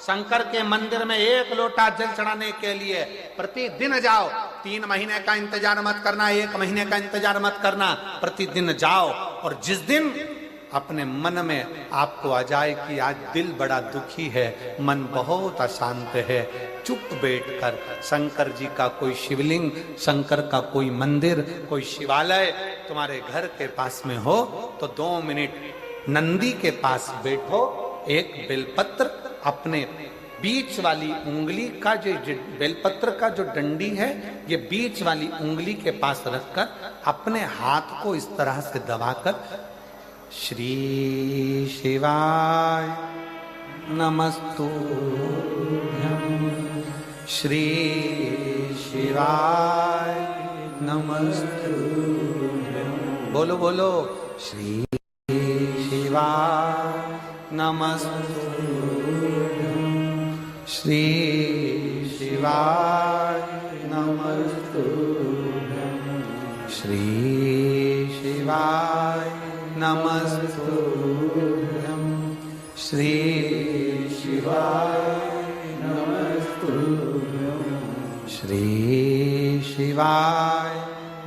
शंकर के मंदिर में, एक लोटा जल चढ़ाने के लिए प्रतिदिन जाओ। 3 महीने का इंतजार मत करना, 1 महीने का इंतजार मत करना, प्रतिदिन जाओ। और जिस दिन अपने मन में आपको आ जाए कि आज दिल बड़ा दुखी है, मन बहुत अशांत है, चुप बैठकर शंकर जी का कोई शिवलिंग, शंकर का कोई मंदिर, कोई शिवालय तुम्हारे घर के पास में हो, तो 2 मिनट नंदी के पास बैठो, एक बेलपत्र अपने बीच वाली उंगली का, जो बेलपत्र का जो डंडी है, ये बीच वाली उंगली के पास रखकर अपने हाथ को इस तरह से दबाकर श्री शिवाय नमस्तुभ्यं, श्री शिवाय नमस्तुभ्यं, बोलो बोलो, श्री शिवाय नमस्तुभ्यं, श्री शिवाय नमस्तुभ्यं, श्री शिवाय नमस्तुभ्यं, श्री शिवाय नमस्तुभ्यं, श्री शिवाय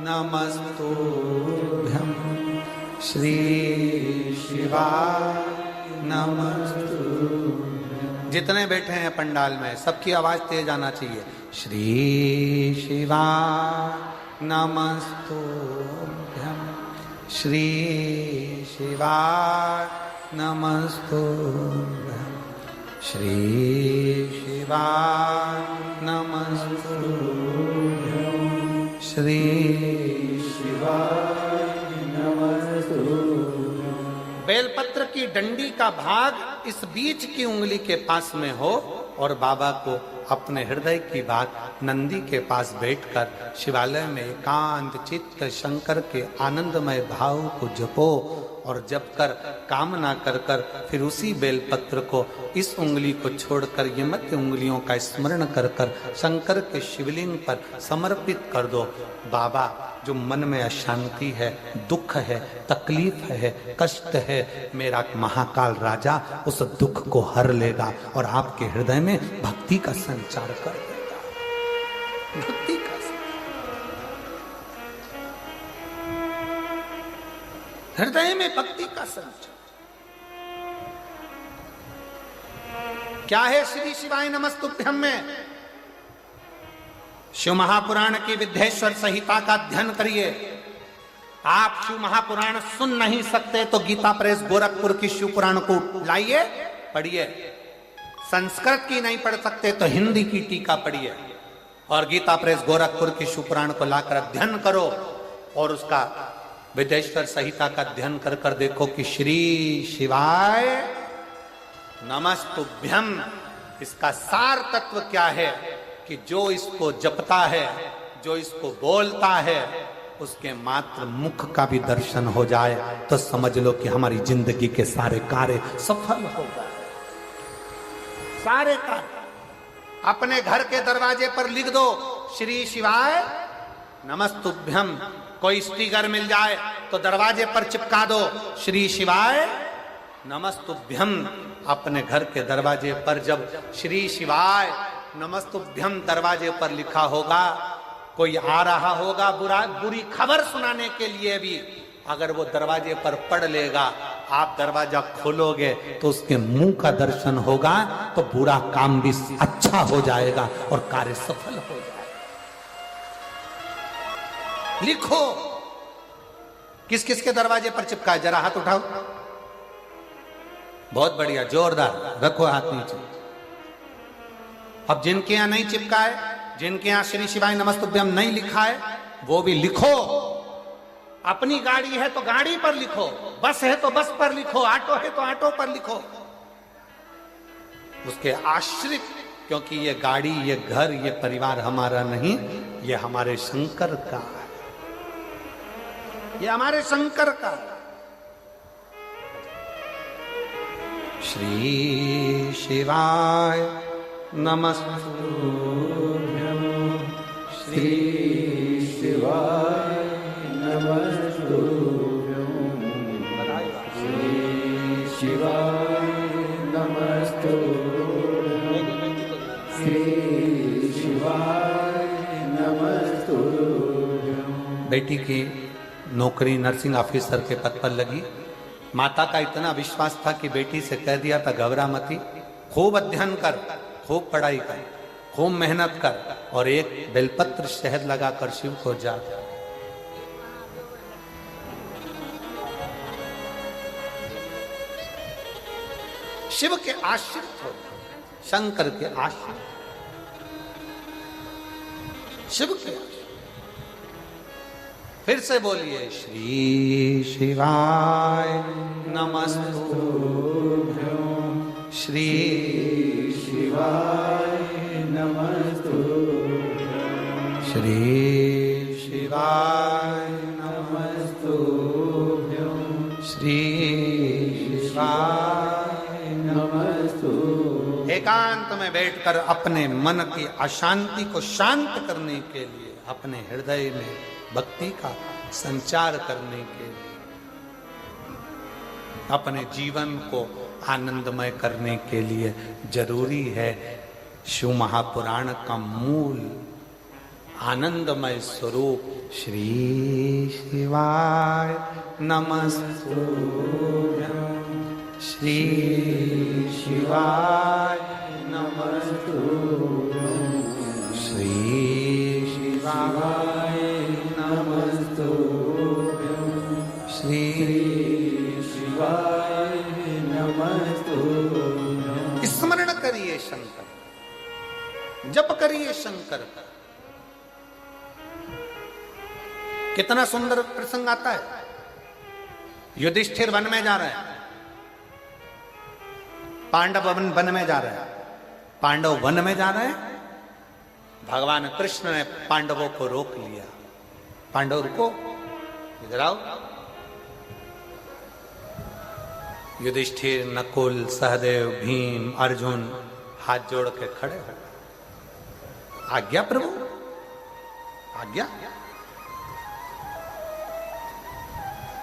नमस्तुभ्यं, श्री शिवाय नमस्तुभ्यं। जितने बैठे हैं पंडाल में, सबकी आवाज तेज आना चाहिए। श्री शिवाय नमस्तुभ्यं, श्री शिवाय नमस्तुभ्यं, श्री शिवाय नमस्तुभ्यं, श्री शिवाय नमस्तुभ्यं। बेलपत्र की डंडी का भाग इस बीच की उंगली के पास में हो और बाबा को अपने हृदय की बात नंदी के पास बैठकर शिवालय में एकांत चित्त शंकर के आनंदमय भाव को जपो और जप कर काम ना कर कर फिर उसी बेलपत्र को, इस उंगली को छोड़कर ये मध्य उंगलियों का स्मरण कर कर शंकर के शिवलिंग पर समर्पित कर दो। बाबा, जो मन में अशांति है, दुख है, तकलीफ है, कष्ट है, मेरा महाकाल राजा उस दुख को हर लेगा और आपके हृदय में भक्ति का संचार कर देगा। भक्ति का हृदय में भक्ति का संचार क्या है? श्री शिवाय नमस्तुभ्यम में शिव महापुराण की विद्येश्वर संहिता का अध्ययन करिए। आप शिव महापुराण सुन नहीं सकते तो गीता प्रेस गोरखपुर की शिव पुराण को लाइए, पढ़िए। संस्कृत की नहीं पढ़ सकते तो हिंदी की टीका पढ़िए और गीता प्रेस गोरखपुर की शिव पुराण को लाकर अध्ययन करो और उसका विद्येश्वर संहिता का अध्ययन कर कर देखो कि श्री शिवाय नमस्तुभ्यम इसका सार तत्व क्या है कि जो इसको जपता है, जो इसको बोलता है, उसके मात्र मुख का भी दर्शन हो जाए तो समझ लो कि हमारी जिंदगी के सारे कार्य सफल हो गए। सारे कार्य अपने घर के दरवाजे पर लिख दो, श्री शिवाय नमस्तुभ्यम। कोई स्टिकर मिल जाए तो दरवाजे पर चिपका दो, श्री शिवाय नमस्तुभ्यम। अपने घर के दरवाजे पर जब श्री शिवाय नमस्तुभ्यम दरवाजे पर लिखा होगा, कोई आ रहा होगा बुरी खबर सुनाने के लिए भी, अगर वो दरवाजे पर पढ़ लेगा, आप दरवाजा खोलोगे तो उसके मुंह का दर्शन होगा तो बुरा काम भी अच्छा हो जाएगा और कार्य सफल हो जाएगा। लिखो, किस किस के दरवाजे पर चिपका है? जरा हाथ उठाओ। बहुत बढ़िया, जोरदार, रखो हाथ नीचे। अब जिनके यहां नहीं चिपका है, जिनके यहां श्री शिवाय नमस्तुभ्यम नहीं लिखा है, वो भी लिखो। अपनी गाड़ी है तो गाड़ी पर लिखो, बस है तो बस पर लिखो, ऑटो है तो ऑटो पर लिखो। उसके आश्रित, क्योंकि ये गाड़ी, ये घर, ये परिवार हमारा नहीं, ये हमारे शंकर का है, ये हमारे शंकर का। श्री शिवाय नमस्तुभ्यम, श्री शिवाय नमस्तुभ्यम, श्री शिवाय नमस्तुभ्यम, श्री शिवाय नमस्तुभ्यम। बेटी की नौकरी नर्सिंग ऑफिसर के पद पर लगी। माता का इतना विश्वास था कि बेटी से कह दिया था, घबरा मती, खूब अध्ययन कर, खूब पढ़ाई कर, खूब मेहनत कर और एक बेलपत्र शहद लगाकर शिव को जा। शिव के आश्रित हो, शंकर के आश्रित, शिव के आश्रित। फिर से बोलिए, श्री शिवाय नमस्तुभ्यम, श्री शिवाय नमस्तुभ्यम, श्री शिवाय नमस्तुभ्यम, श्री शिवाय नमस्तुभ्यम। एकांत में बैठकर अपने मन की अशांति को शांत करने के लिए, अपने हृदय में भक्ति का संचार करने के लिए, अपने जीवन को आनंदमय करने के लिए जरूरी है शिव महापुराण का मूल आनंदमय स्वरूप श्री शिवाय नमस्तुभ्यम, श्री शिवाय नमस्तुभ्यम, श्री शिवाय नमस्तुभ्यम, श्री शिवाय नमस्तुभ्यम। स्मरण करिए शंकर, जप करिए शंकर का। कितना सुंदर प्रसंग आता है। युधिष्ठिर वन में जा रहे हैं, पांडव वन में जा रहे हैं, पांडव वन में जा रहे हैं। भगवान कृष्ण ने पांडवों को रोक लिया। पांडव रुको, इधर आओ। युधिष्ठिर, नकुल, सहदेव, भीम, अर्जुन हाथ जोड़ के खड़े हो। आज्ञा प्रभु, आज्ञा।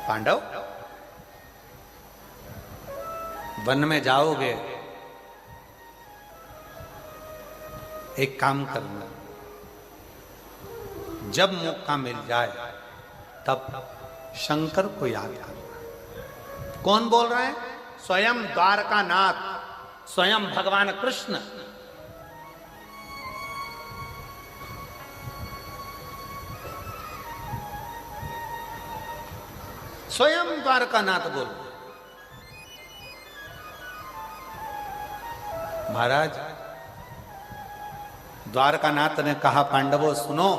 पांडव, वन में जाओगे, एक काम करना, जब मौका मिल जाए तब शंकर को याद करना। कौन बोल रहा है? स्वयं द्वारकानाथ, स्वयं भगवान कृष्ण। स्वयं द्वारकानाथ बोल। महाराज, द्वारकानाथ ने कहा, पांडवों सुनो,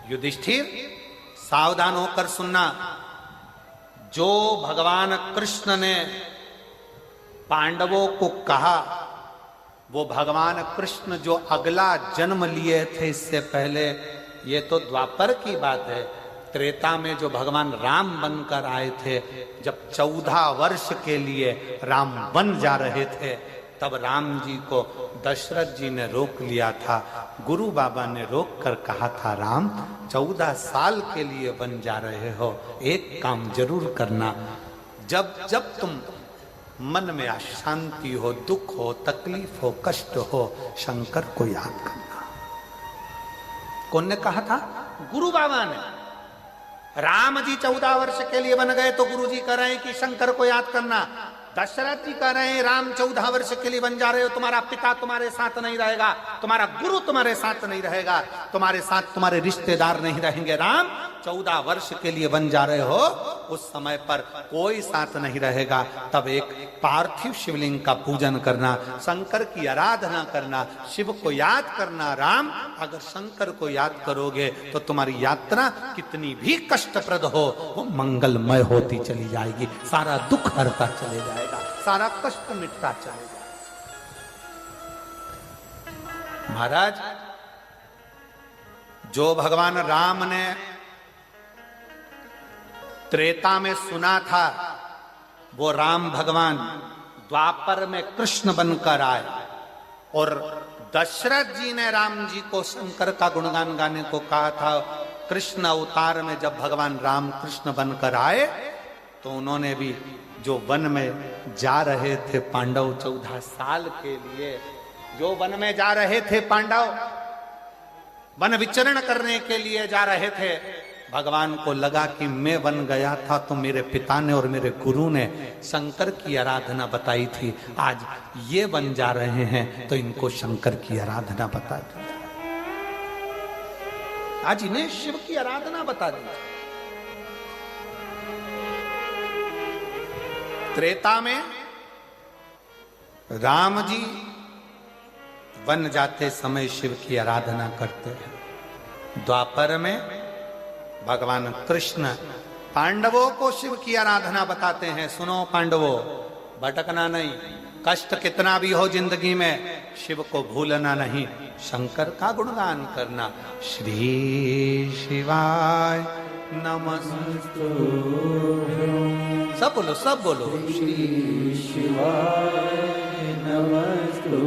युधिष्ठिर सावधान होकर सुनना। जो भगवान कृष्ण ने पांडवों को कहा, वो भगवान कृष्ण जो अगला जन्म लिए थे इससे पहले, ये तो द्वापर की बात है। त्रेता में जो भगवान राम बनकर आए थे, जब 14 वर्ष के लिए राम बन जा रहे थे, तब राम जी को दशरथ जी ने रोक लिया था। गुरु बाबा ने रोक कर कहा था, राम 14 साल के लिए बन जा रहे हो, एक काम जरूर करना, जब जब तुम मन में अशांति हो, दुख हो, तकलीफ हो, कष्ट हो, शंकर को याद करना। कौन ने कहा था? गुरु बाबा ने। राम जी 14 वर्ष के लिए बन गए तो गुरु जी कह रहे हैं कि शंकर को याद करना। दशरथ जी कह रहे हैं, राम 14 वर्ष के लिए बन जा रहे हो, तुम्हारा पिता तुम्हारे साथ नहीं रहेगा, तुम्हारा गुरु तुम्हारे साथ नहीं रहेगा, तुम्हारे साथ तुम्हारे रिश्तेदार नहीं रहेंगे। राम 14 वर्ष के लिए बन जा रहे हो, उस समय पर कोई साथ नहीं रहेगा। तब एक पार्थिव शिवलिंग का पूजन करना, शंकर की आराधना करना, शिव को याद करना। राम, अगर शंकर को याद करोगे तो तुम्हारी यात्रा कितनी भी कष्टप्रद हो, वो मंगलमय होती चली जाएगी, सारा दुख हरता चले जाएगा, सारा कष्ट मिटता चलेगा। महाराज, जो भगवान राम ने त्रेता में सुना था, वो राम भगवान द्वापर में कृष्ण बनकर आए। और दशरथ जी ने राम जी को शंकर का गुणगान गाने को कहा था। कृष्ण अवतार में जब भगवान राम कृष्ण बनकर आए, तो उन्होंने भी जो वन में जा रहे थे पांडव 14 साल के लिए, जो वन में जा रहे थे पांडव, वन विचरण करने के लिए जा रहे थे, भगवान को लगा कि मैं बन गया था तो मेरे पिता ने और मेरे गुरु ने शंकर की आराधना बताई थी, आज ये बन जा रहे हैं तो इनको शंकर की आराधना बता दी, आज इन्हें शिव की आराधना बता दी। त्रेता में राम जी वन जाते समय शिव की आराधना करते हैं। द्वापर में भगवान कृष्ण पांडवों को शिव की आराधना बताते हैं। सुनो पांडवों, भटकना नहीं, कष्ट कितना भी हो जिंदगी में, शिव को भूलना नहीं, शंकर का गुणगान करना। श्री शिवाय नमस्तु, सब बोलो, सब बोलो, श्री शिवाय नमस्तु,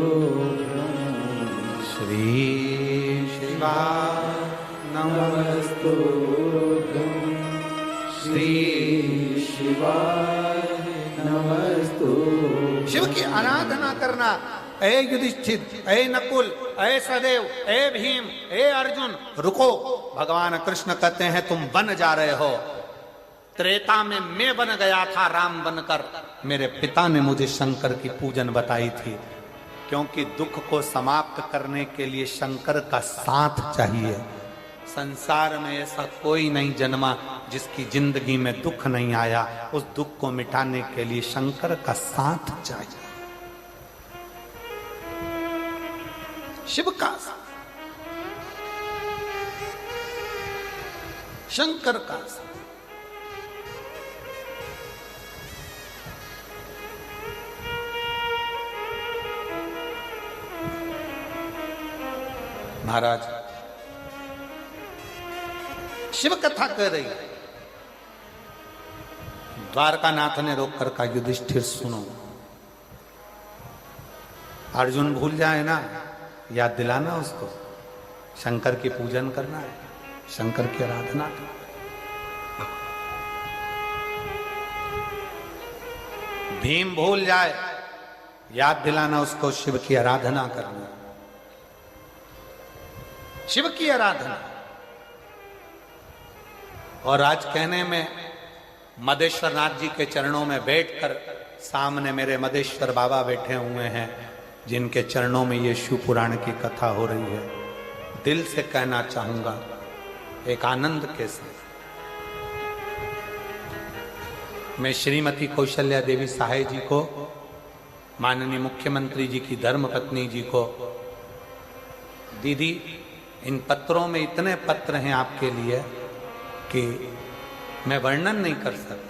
श्री शिवाय नमस्तु, श्री शिवाय नमस्तु। शिव की आराधना करना। ए युधिष्ठिर, ए नकुल, ए सहदेव, ए भीम, ए अर्जुन, रुको। भगवान कृष्ण कहते हैं तुम बन जा रहे हो। त्रेता में मैं बन गया था राम बनकर, मेरे पिता ने मुझे शंकर की पूजन बताई थी, क्योंकि दुख को समाप्त करने के लिए शंकर का साथ चाहिए। संसार में ऐसा कोई नहीं जन्मा जिसकी जिंदगी में दुख नहीं आया, उस दुख को मिटाने के लिए शंकर का साथ चाहिए, शिव का, शंकर का साथ। महाराज, शिव कथा कह रही है, द्वारकानाथ ने रोक कर कहा, युधिष्ठिर सुनो, अर्जुन भूल जाए ना, याद दिलाना उसको, शंकर की पूजन करना है, शंकर की आराधना करना। भीम भूल जाए, याद दिलाना उसको, शिव की आराधना करना, शिव की आराधना। और आज कहने में मदेश्वर नाथ जी के चरणों में बैठकर, सामने मेरे मदेश्वर बाबा बैठे हुए हैं, जिनके चरणों में ये शिव पुराण की कथा हो रही है, दिल से कहना चाहूंगा एक आनंद के साथ, मैं श्रीमती कौशल्या देवी सहाय जी को, माननीय मुख्यमंत्री जी की धर्मपत्नी जी को, दीदी इन पत्रों में इतने पत्र हैं आपके लिए कि मैं वर्णन नहीं कर सकता।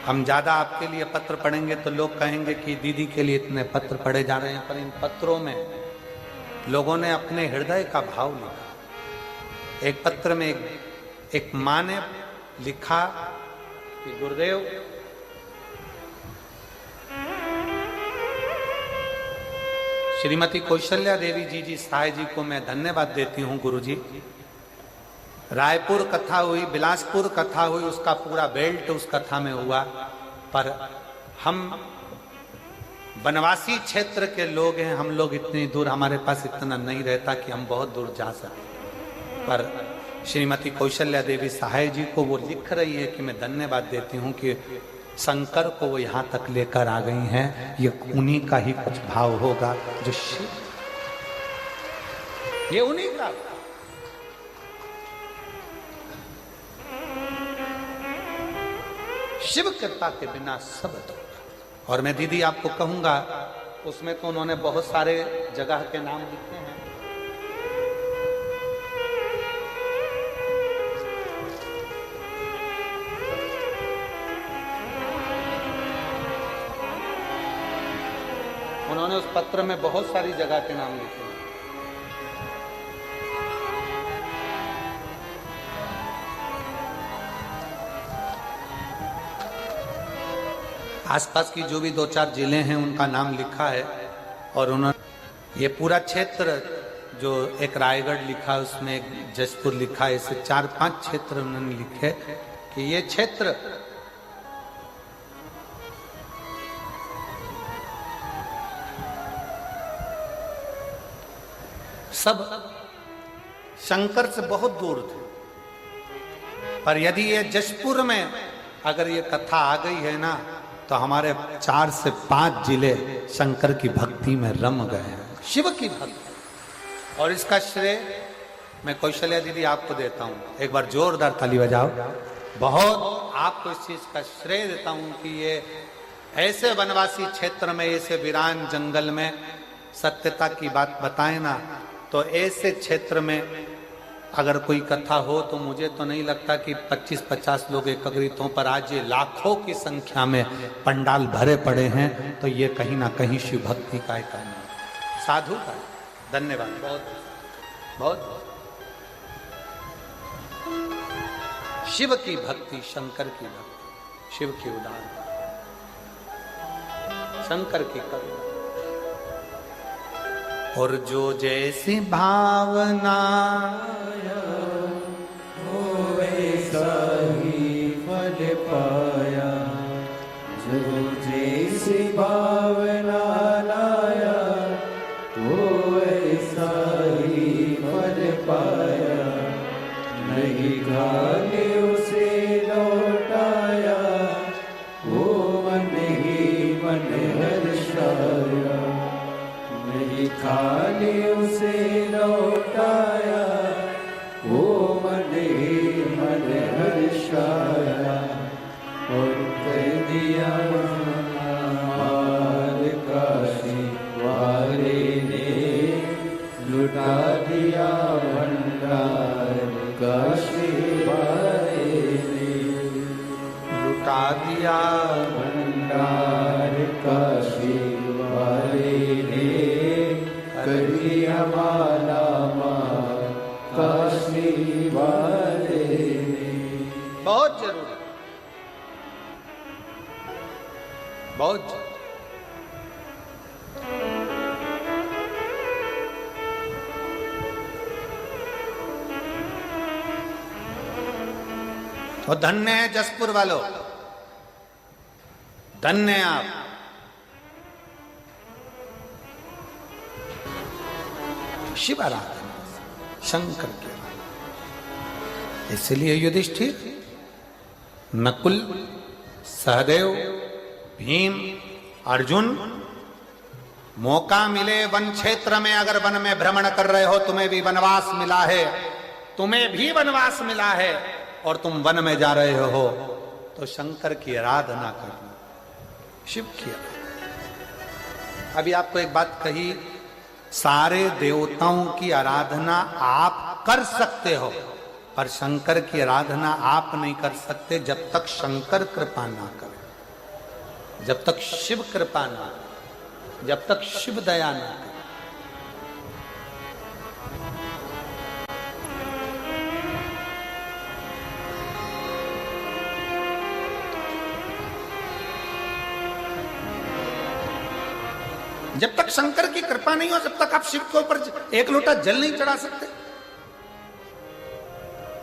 हम ज्यादा आपके लिए पत्र पढ़ेंगे तो लोग कहेंगे कि दीदी के लिए इतने पत्र पढ़े जा रहे हैं, पर इन पत्रों में लोगों ने अपने हृदय का भाव लिखा। एक पत्र में एक मां ने लिखा कि गुरुदेव, श्रीमती कौशल्या देवी जी सहाय जी को मैं धन्यवाद देती हूं गुरुजी। रायपुर कथा हुई, बिलासपुर कथा हुई, उसका पूरा बेल्ट उस कथा में हुआ, पर हम वनवासी क्षेत्र के लोग हैं, हम लोग इतनी दूर, हमारे पास इतना नहीं रहता कि हम बहुत दूर जा सकें। पर श्रीमती कौशल्या देवी सहाय जी को वो लिख रही है कि मैं धन्यवाद देती हूँ कि शंकर को वो यहाँ तक लेकर आ गई हैं। ये उन्हीं का ही कुछ भाव होगा जो शिव, ये उन्हीं का। शिव कृपा के बिना सब होगा। और मैं दीदी आपको कहूंगा, उसमें तो उन्होंने बहुत सारे जगह के नाम लिखे हैं, उन्होंने उस पत्र में बहुत सारी जगह के नाम लिखे हैं। आसपास की जो भी 2-4 जिले हैं उनका नाम लिखा है। और उन्होंने ये पूरा क्षेत्र, जो एक रायगढ़ लिखा, उसमें एक जसपुर लिखा, ऐसे 4-5 क्षेत्र उन्होंने लिखे कि ये क्षेत्र सब शंकर से बहुत दूर थे। पर यदि ये जशपुर में अगर ये कथा आ गई है ना, तो हमारे 4 से 5 जिले शंकर की भक्ति में रम गए हैं, शिव की भक्ति। और इसका श्रेय मैं कौशल्या दीदी आपको देता हूं। एक बार जोरदार ताली बजाओ। बहुत आपको इस चीज का श्रेय देता हूं कि ये ऐसे वनवासी क्षेत्र में, ऐसे वीरान जंगल में सत्यता की बात बताए ना, तो ऐसे क्षेत्र में अगर कोई कथा हो तो मुझे तो नहीं लगता कि 25-50 लोग एकत्रित हों, पर आज ये लाखों की संख्या में पंडाल भरे पड़े हैं, तो ये कहीं ना कहीं शिव भक्ति का एक काम है, साधु का। धन्यवाद, बहुत बहुत। शिव की भक्ति, शंकर की भक्ति, शिव की उदाहरण, शंकर की करुणा। और जो जैसी भावना हो वैसा ही फल पाया, जो जैसी भावना लाया वो वैसा ही फल पाया। नहीं घाले उसे लौटाया, वो मन ही मन हर्षाया। नहीं खाली उसे लौटाया, वो मन ही मन हर्षाया। और कर दिया मार काशी वाले ने, लुटा दिया भंडार काशी वाले ने। लुटा दिया भंडार काशी वाले ने, कर दिया माला मार काशी वाले ने। बहुत जरूरी। बहुत जल्द। तो धन्य है जसपुर वालों, धन्य है आप। शिव आराधना, शंकर की आराधना। इसलिए युधिष्ठिर, नकुल, सहदेव, भीम, अर्जुन, मौका मिले वन क्षेत्र में, अगर वन में भ्रमण कर रहे हो, तुम्हें भी वनवास मिला है, तुम्हें भी वनवास मिला है और तुम वन में जा रहे हो, तो शंकर की आराधना करना, शिव की आराधना। अभी आपको एक बात कही, सारे देवताओं की आराधना आप कर सकते हो, पर शंकर की आराधना आप नहीं कर सकते जब तक शंकर कृपा ना करे, जब तक शिव कृपा ना करे, जब तक शिव दया ना करे। जब तक शंकर की कृपा नहीं हो, जब तक आप शिव के ऊपर एक लोटा जल नहीं चढ़ा सकते।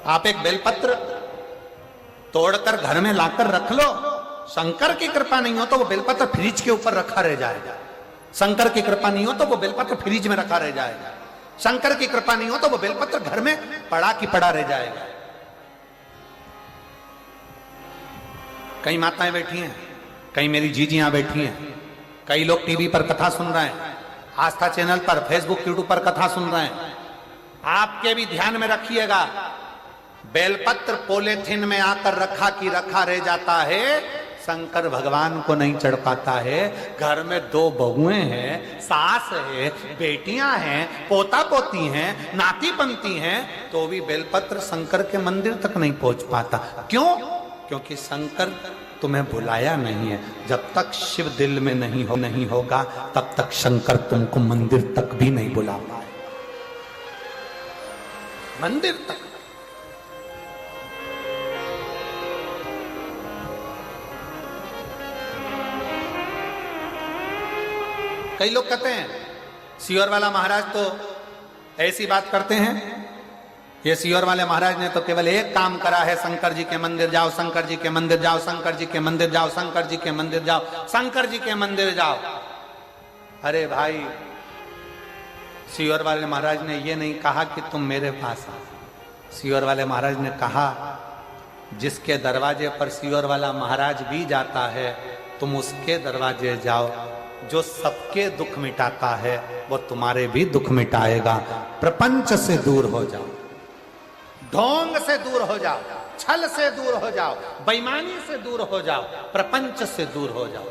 आप एक बेलपत्र तोड़कर घर में लाकर रख लो, शंकर की कृपा नहीं हो तो वो बेलपत्र फ्रिज के ऊपर रखा रह जाएगा। शंकर की कृपा नहीं हो तो वो बेलपत्र फ्रिज में रखा रह जाएगा। शंकर की कृपा नहीं हो तो वो बेलपत्र घर में पड़ा की पड़ा रह जाएगा। कई माताएं बैठी हैं, कई मेरी जीजियां बैठी हैं, कई लोग टीवी पर कथा सुन रहे हैं, आस्था चैनल पर, फेसबुक, यूट्यूब पर कथा सुन रहे हैं। आपके भी ध्यान में रखिएगा, बेलपत्र पॉलीथिन में आकर रखा की रखा रह जाता है, शंकर भगवान को नहीं चढ़ पाता है। घर में 2 बहुएं हैं, सास है, बेटियां हैं, पोता पोती हैं, नाती पंती हैं, तो भी बेलपत्र शंकर के मंदिर तक नहीं पहुंच पाता। क्यों? क्योंकि शंकर तुम्हें बुलाया नहीं है। जब तक शिव दिल में नहीं होगा, तब तक शंकर तुमको मंदिर तक भी नहीं बुला पाए, मंदिर तक। कई लोग कहते हैं सीहोर वाला महाराज तो ऐसी बात करते हैं, ये सीहोर वाले महाराज ने तो केवल एक काम करा है, शंकर जी के मंदिर जाओ, शंकर जी के मंदिर जाओ, शंकर जी के मंदिर जाओ, शंकर जी के मंदिर जाओ, शंकर जी के मंदिर जाओ। अरे भाई, सीहोर वाले महाराज ने ये नहीं कहा कि तुम मेरे पास आओ। सीहोर वाले महाराज ने कहा, जिसके दरवाजे पर सीहोर वाला महाराज भी जाता है, तुम उसके दरवाजे जाओ। जो सबके दुख मिटाता है, वो तुम्हारे भी दुख मिटाएगा। प्रपंच से दूर हो जाओ, ढोंग से दूर हो जाओ, छल से दूर हो जाओ, बेईमानी से दूर हो जाओ, प्रपंच से दूर हो जाओ।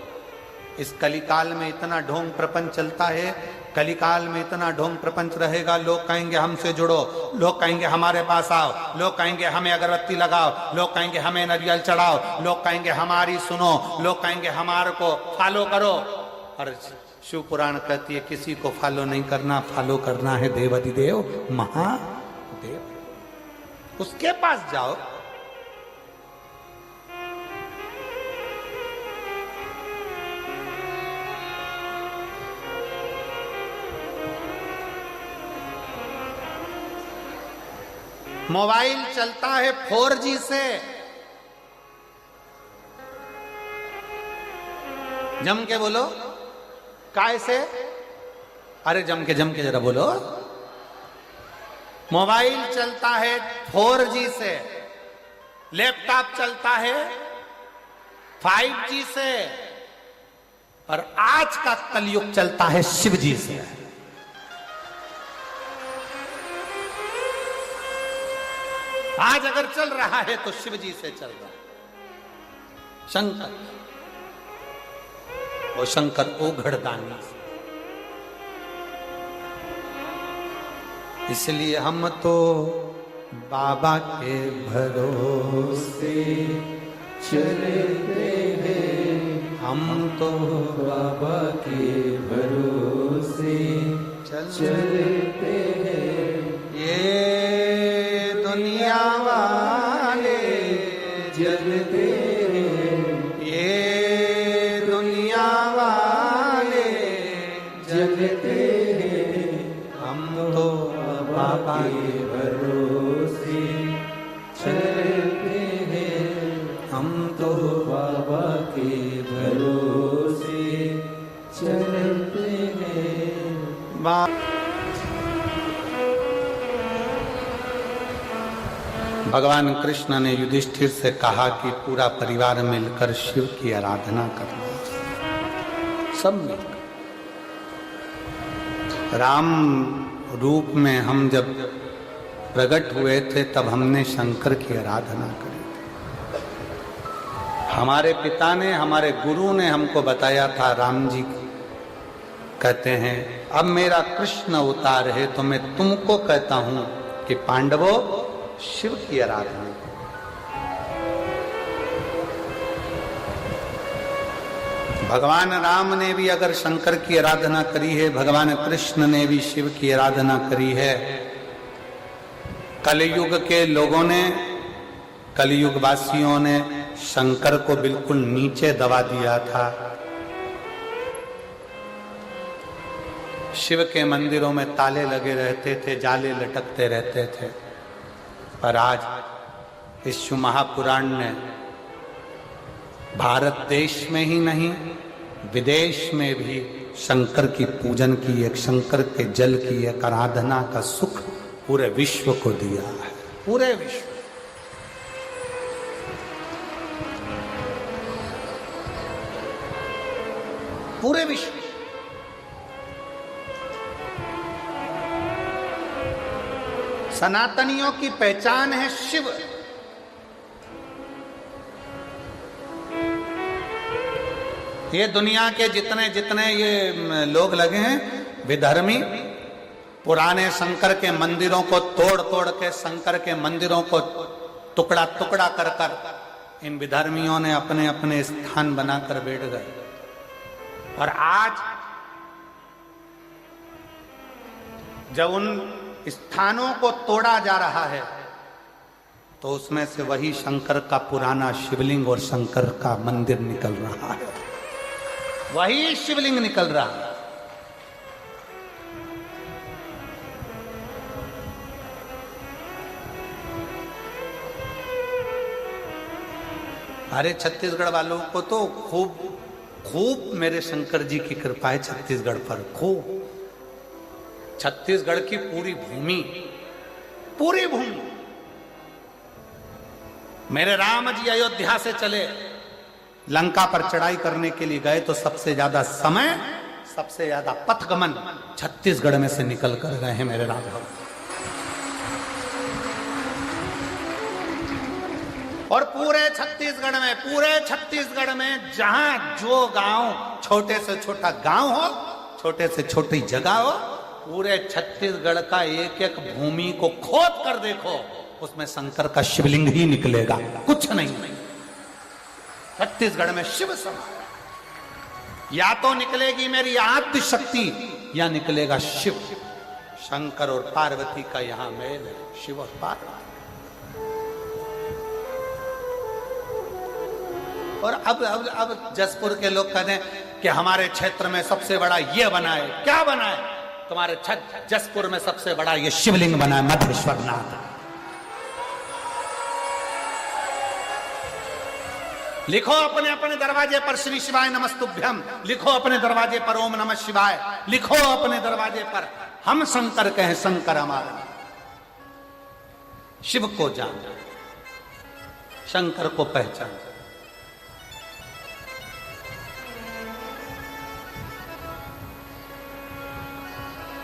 इस कलिकाल में इतना ढोंग प्रपंच चलता है, कलिकाल में इतना ढोंग प्रपंच रहेगा। लोग कहेंगे हमसे जुड़ो, लोग कहेंगे हमारे पास आओ, लोग कहेंगे हमें अगरबत्ती लगाओ, लोग कहेंगे हमें नारियल चढ़ाओ, लोग कहेंगे हमारी सुनो, लोग कहेंगे हमारे को फॉलो करो। और शिव पुराण कहती है किसी को फॉलो नहीं करना, फॉलो करना है देवाधिदेव महादेव, उसके पास जाओ। मोबाइल चलता है 4G से, जम के बोलो, काय से? अरे जम के जरा बोलो। मोबाइल चलता है 4G से, लैपटॉप चलता है 5G से, और आज का कलयुग चलता है शिव जी से। आज अगर चल रहा है तो शिव जी से चल रहा है। शंकर, वो शंकर ओघड़दानी से। इसलिए हम तो बाबा के भरोसे चलते हैं, हम तो बाबा के भरोसे चलते हैं। ये दुनिया वाले जलते हैं, ये दुनिया भरोसे चलते हैं हम तो बाबा के भरोसे चलते हैं। भगवान कृष्ण ने युधिष्ठिर से कहा कि पूरा परिवार मिलकर शिव की आराधना करना, सब मिलकर। राम रूप में हम जब प्रकट हुए थे तब हमने शंकर की आराधना करी थी। हमारे पिता ने, हमारे गुरु ने हमको बताया था, राम जी कहते हैं अब मेरा कृष्ण अवतार है तो मैं तुमको कहता हूं कि पांडवों शिव की आराधना। भगवान राम ने भी अगर शंकर की आराधना करी है, भगवान कृष्ण ने भी शिव की आराधना करी है। कलयुग के लोगों ने, कलयुग वासियों ने शंकर को बिल्कुल नीचे दबा दिया था। शिव के मंदिरों में ताले लगे रहते थे, जाले लटकते रहते थे। पर आज इस शिव महापुराण ने भारत देश में ही नहीं विदेश में भी शंकर की पूजन की, एक शंकर के जल की एक आराधना का सुख पूरे विश्व को दिया है। पूरे विश्व, पूरे विश्व। सनातनियों की पहचान है शिव। ये दुनिया के जितने जितने ये लोग लगे हैं विधर्मी, पुराने शंकर के मंदिरों को तोड़ तोड़ के, शंकर के मंदिरों को टुकड़ा टुकड़ा कर कर इन विधर्मियों ने अपने अपने स्थान बनाकर बैठ गए। और आज जब उन स्थानों को तोड़ा जा रहा है तो उसमें से वही शंकर का पुराना शिवलिंग और शंकर का मंदिर निकल रहा है, वही शिवलिंग निकल रहा है। अरे छत्तीसगढ़ वालों को तो खूब खूब मेरे शंकर जी की कृपा है छत्तीसगढ़ पर, खूब। छत्तीसगढ़ की पूरी भूमि, पूरी भूमि। मेरे राम जी अयोध्या से चले, लंका पर चढ़ाई करने के लिए गए तो सबसे ज्यादा समय, सबसे ज्यादा पथगमन छत्तीसगढ़ में से निकल कर गए हैं मेरे राम। और पूरे छत्तीसगढ़ में जहां जो गांव, छोटे से छोटा गांव हो, छोटे से छोटी जगह हो, पूरे छत्तीसगढ़ का एक एक भूमि को खोद कर देखो, उसमें शंकर का शिवलिंग ही निकलेगा, कुछ नहीं। छत्तीसगढ़ में शिव समा, या तो निकलेगी मेरी आद्य शक्ति या निकलेगा शिव। शंकर और पार्वती का यहां मेल है, शिव और पार्वती। और अब जसपुर के लोग कहते हैं कि हमारे क्षेत्र में सबसे बड़ा ये बना है। क्या बना है? तुम्हारे जसपुर में सबसे बड़ा ये शिवलिंग बना है, मधेश्वर नाथ। लिखो अपने अपने दरवाजे पर श्री शिवाय नमस्तुभ्यम, लिखो अपने दरवाजे पर ओम नमः शिवाय, लिखो अपने दरवाजे पर हम शंकर कहें, शंकर हमारा। शिव को जान, शंकर को पहचान।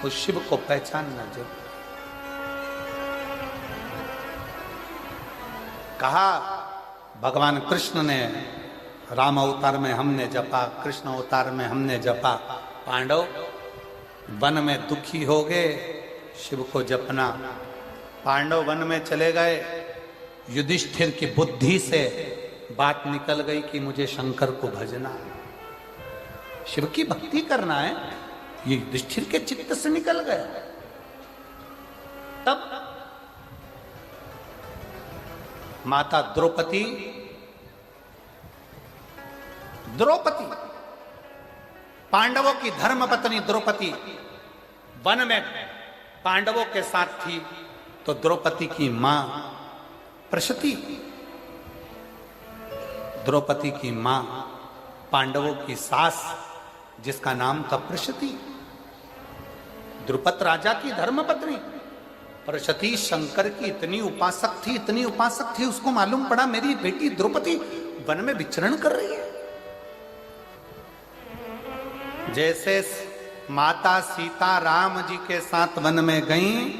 उस शिव को पहचानना जो कहा भगवान कृष्ण ने, राम अवतार में हमने जपा, कृष्ण अवतार में हमने जपा। पांडव वन में दुखी हो गए, शिव को जपना। पांडव वन में चले गए, युधिष्ठिर की बुद्धि से बात निकल गई कि मुझे शंकर को भजना है, शिव की भक्ति करना है। ये युधिष्ठिर के चित्त से निकल गया। तब माता द्रौपदी पांडवों की धर्मपत्नी द्रौपदी वन में पांडवों के साथ थी। तो द्रौपदी की मां प्रशती, द्रौपदी की मां पांडवों की सास जिसका नाम था प्रशती, द्रुपद राजा की धर्मपत्नी प्रशती शंकर की इतनी उपासक थी, उसको मालूम पड़ा मेरी बेटी द्रौपदी वन में विचरण कर रही है। जैसे माता सीता राम जी के साथ वन में गईं,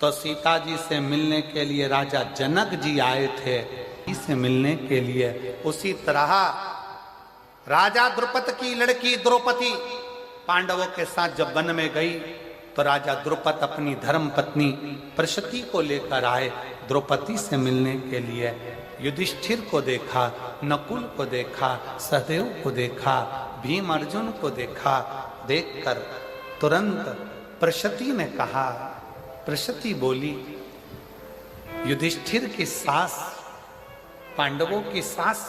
तो सीता जी से मिलने के लिए राजा जनक जी आए थे, से मिलने के लिए। उसी तरह राजा द्रुपद की लड़की द्रौपदी पांडवों के साथ जब वन में गई, तो राजा द्रुपद अपनी धर्म पत्नी प्रशती को लेकर आए द्रौपदी से मिलने के लिए। युधिष्ठिर को देखा, नकुल को देखा, सहदेव को देखा, भीम अर्जुन को देखा। देखकर तुरंत प्रशती ने कहा, प्रशती बोली, युधिष्ठिर की सास, पांडवों की सास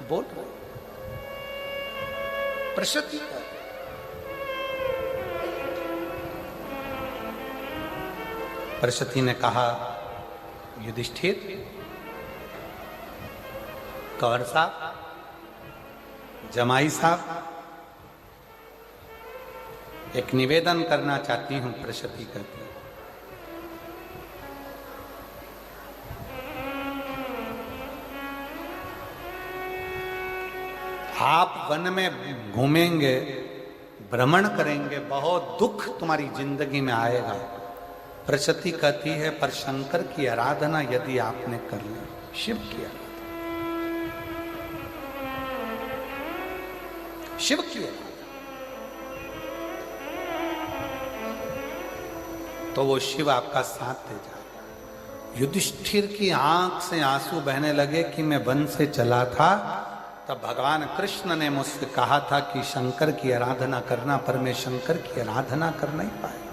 बोल रही। प्रशती प्रशती ने कहा, युधिष्ठिर, कंवर साहब, जमाई साहब, एक निवेदन करना चाहती हूं। प्रशती कहती है, आप वन में घूमेंगे, भ्रमण करेंगे, बहुत दुख तुम्हारी जिंदगी में आएगा। प्रशती कहती है, पर शंकर की आराधना यदि आपने कर ली, शिव की आराधना, शिव की आराधना, तो वो शिव आपका साथ दे जाएगा। युधिष्ठिर की आंख से आंसू बहने लगे कि मैं वन से चला था, तब भगवान कृष्ण ने मुझसे कहा था कि शंकर की आराधना करना, पर मैं शंकर की आराधना कर नहीं पाया,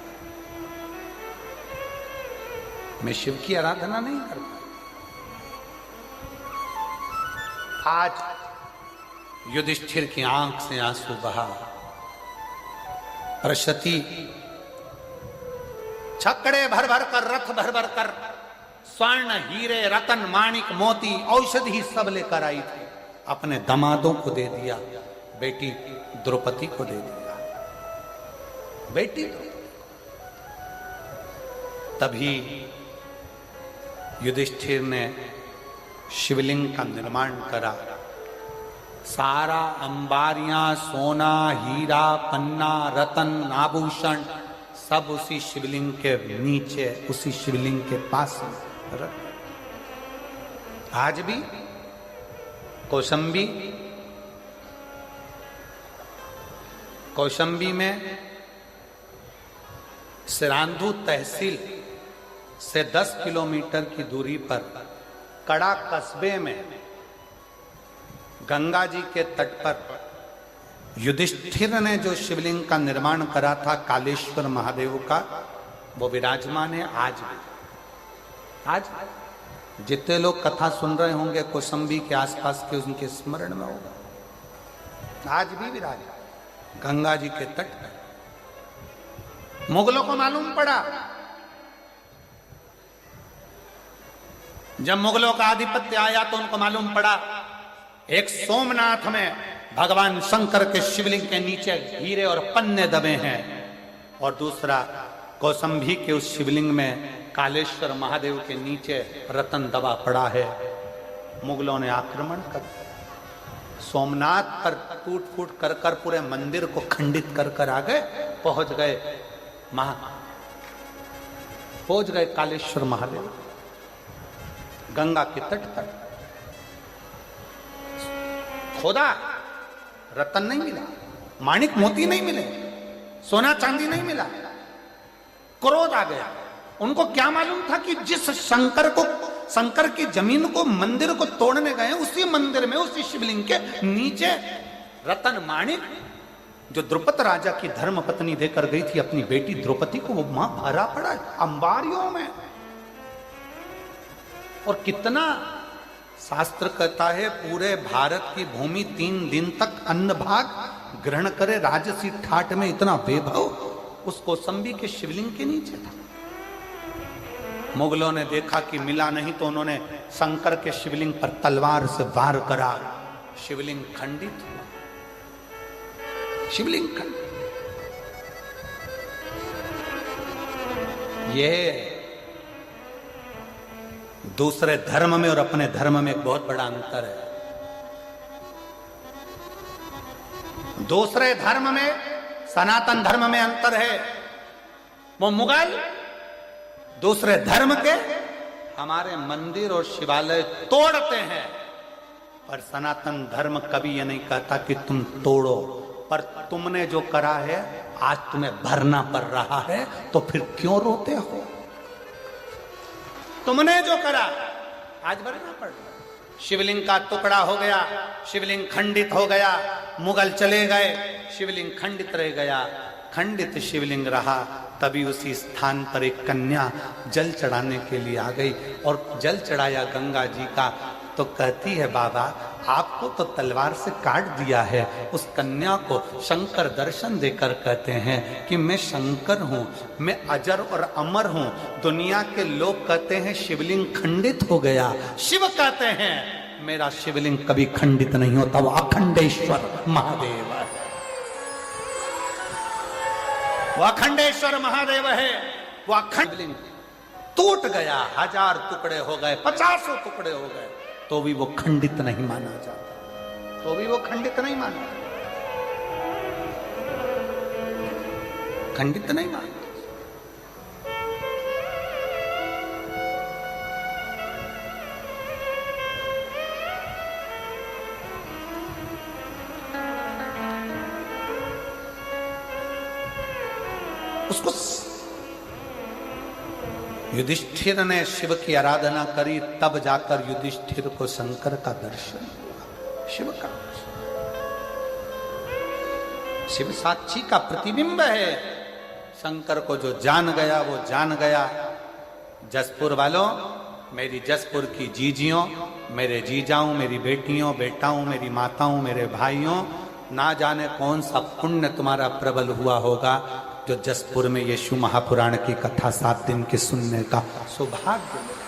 मैं शिव की आराधना नहीं कर पाया। आज युधिष्ठिर की आंख से आंसू बहा। प्रशती छकड़े भर भर कर, रथ भर भर कर, स्वर्ण, हीरे, रतन, माणिक, मोती, औषधि सब लेकर आई थी। अपने दामादों को दे दिया, बेटी द्रौपदी को दे दिया, बेटी। तभी युधिष्ठिर ने शिवलिंग का निर्माण करा। सारा अंबारियां, सोना, हीरा, पन्ना, रतन, आभूषण सब उसी शिवलिंग के नीचे, उसी शिवलिंग के पास रख। आज भी कौशंबी में सिरांधु तहसील से 10 किलोमीटर की दूरी पर कड़ा कस्बे में गंगा जी के तट पर युधिष्ठिर ने जो शिवलिंग का निर्माण करा था कालेश्वर महादेव का, वो विराजमान है आज भी। आज जितने लोग कथा सुन रहे होंगे कौशंबी के आसपास के, उनके स्मरण में होगा। आज भी विराज गंगा जी के तट पर। मुगलों को मालूम पड़ा, जब मुगलों का आधिपत्य आया तो उनको मालूम पड़ा एक सोमनाथ में भगवान शंकर के शिवलिंग के नीचे हीरे और पन्ने दबे हैं, और दूसरा कौशंबी के उस शिवलिंग में कालेश्वर महादेव के नीचे रतन दबा पड़ा है। मुगलों ने आक्रमण कर सोमनाथ पर टूट फूट कर कर पूरे मंदिर को खंडित कर कर आ गए, पहुंच गए कालेश्वर महादेव गंगा के तट पर। खोदा, रतन नहीं मिला, माणिक मोती नहीं मिले, सोना चांदी नहीं मिला। क्रोध आ गया। उनको क्या मालूम था कि जिस शंकर की जमीन को, मंदिर को तोड़ने गए, उसी मंदिर में, उसी शिवलिंग के नीचे रतन माणिक जो द्रुपद राजा की धर्म पत्नी देकर गई थी अपनी बेटी द्रौपदी को, वो मां भरा पड़ा है अंबारियों में। और कितना शास्त्र कहता है, पूरे भारत की भूमि 3 दिन तक अन्न भाग ग्रहण करे राजसी ठाट में, इतना वैभव उस कौशंबी के शिवलिंग के नीचे था। मुगलों ने देखा कि मिला नहीं तो उन्होंने शंकर के शिवलिंग पर तलवार से वार करा, शिवलिंग खंडित हुआ, शिवलिंग खंडित। ये दूसरे धर्म में और अपने धर्म में एक बहुत बड़ा अंतर है। दूसरे धर्म में, सनातन धर्म में अंतर है। वो मुगल दूसरे धर्म के हमारे मंदिर और शिवालय तोड़ते हैं, पर सनातन धर्म कभी ये नहीं कहता कि तुम तोड़ो, पर तुमने जो करा है आज तुम्हें भरना पड़ रहा है, तो फिर क्यों रोते हो? तुमने जो करा आज भरना पड़ रहा है। शिवलिंग का टुकड़ा हो गया, शिवलिंग खंडित हो गया, मुगल चले गए, शिवलिंग खंडित रह गया। खंडित शिवलिंग रहा, तभी उसी स्थान पर एक कन्या जल चढ़ाने के लिए आ गई और जल चढ़ाया गंगा जी का। तो कहती है, बाबा आपको तो तलवार से काट दिया है। उस कन्या को शंकर दर्शन देकर कहते हैं कि मैं शंकर हूं, मैं अजर और अमर हूं। दुनिया के लोग कहते हैं शिवलिंग खंडित हो गया, शिव कहते हैं मेरा शिवलिंग कभी खंडित नहीं होता, वो अखंडेश्वर महादेव है, वो अखंडेश्वर महादेव है। वो अखंड टूट गया, 1000 टुकड़े हो गए, 50 टुकड़े हो गए, तो भी वो खंडित नहीं माना जाता, तो भी वो खंडित नहीं माना, खंडित नहीं माना। उसको युधिष्ठिर ने शिव की आराधना करी, तब जाकर युधिष्ठिर को शंकर का दर्शन हुआ, शिव का दर्शन। शिव साक्षी का प्रतिबिंब है। शंकर को जो जान गया वो जान गया। जसपुर वालों, मेरी जसपुर की जीजियों, मेरे जीजाओं, मेरी बेटियों, बेटाओं, मेरी माताओं, मेरे भाइयों, ना जाने कौन सा पुण्य तुम्हारा प्रबल हुआ होगा जो जसपुर में यीशु महापुराण की कथा 7 दिन के सुनने का सौभाग्य मिला।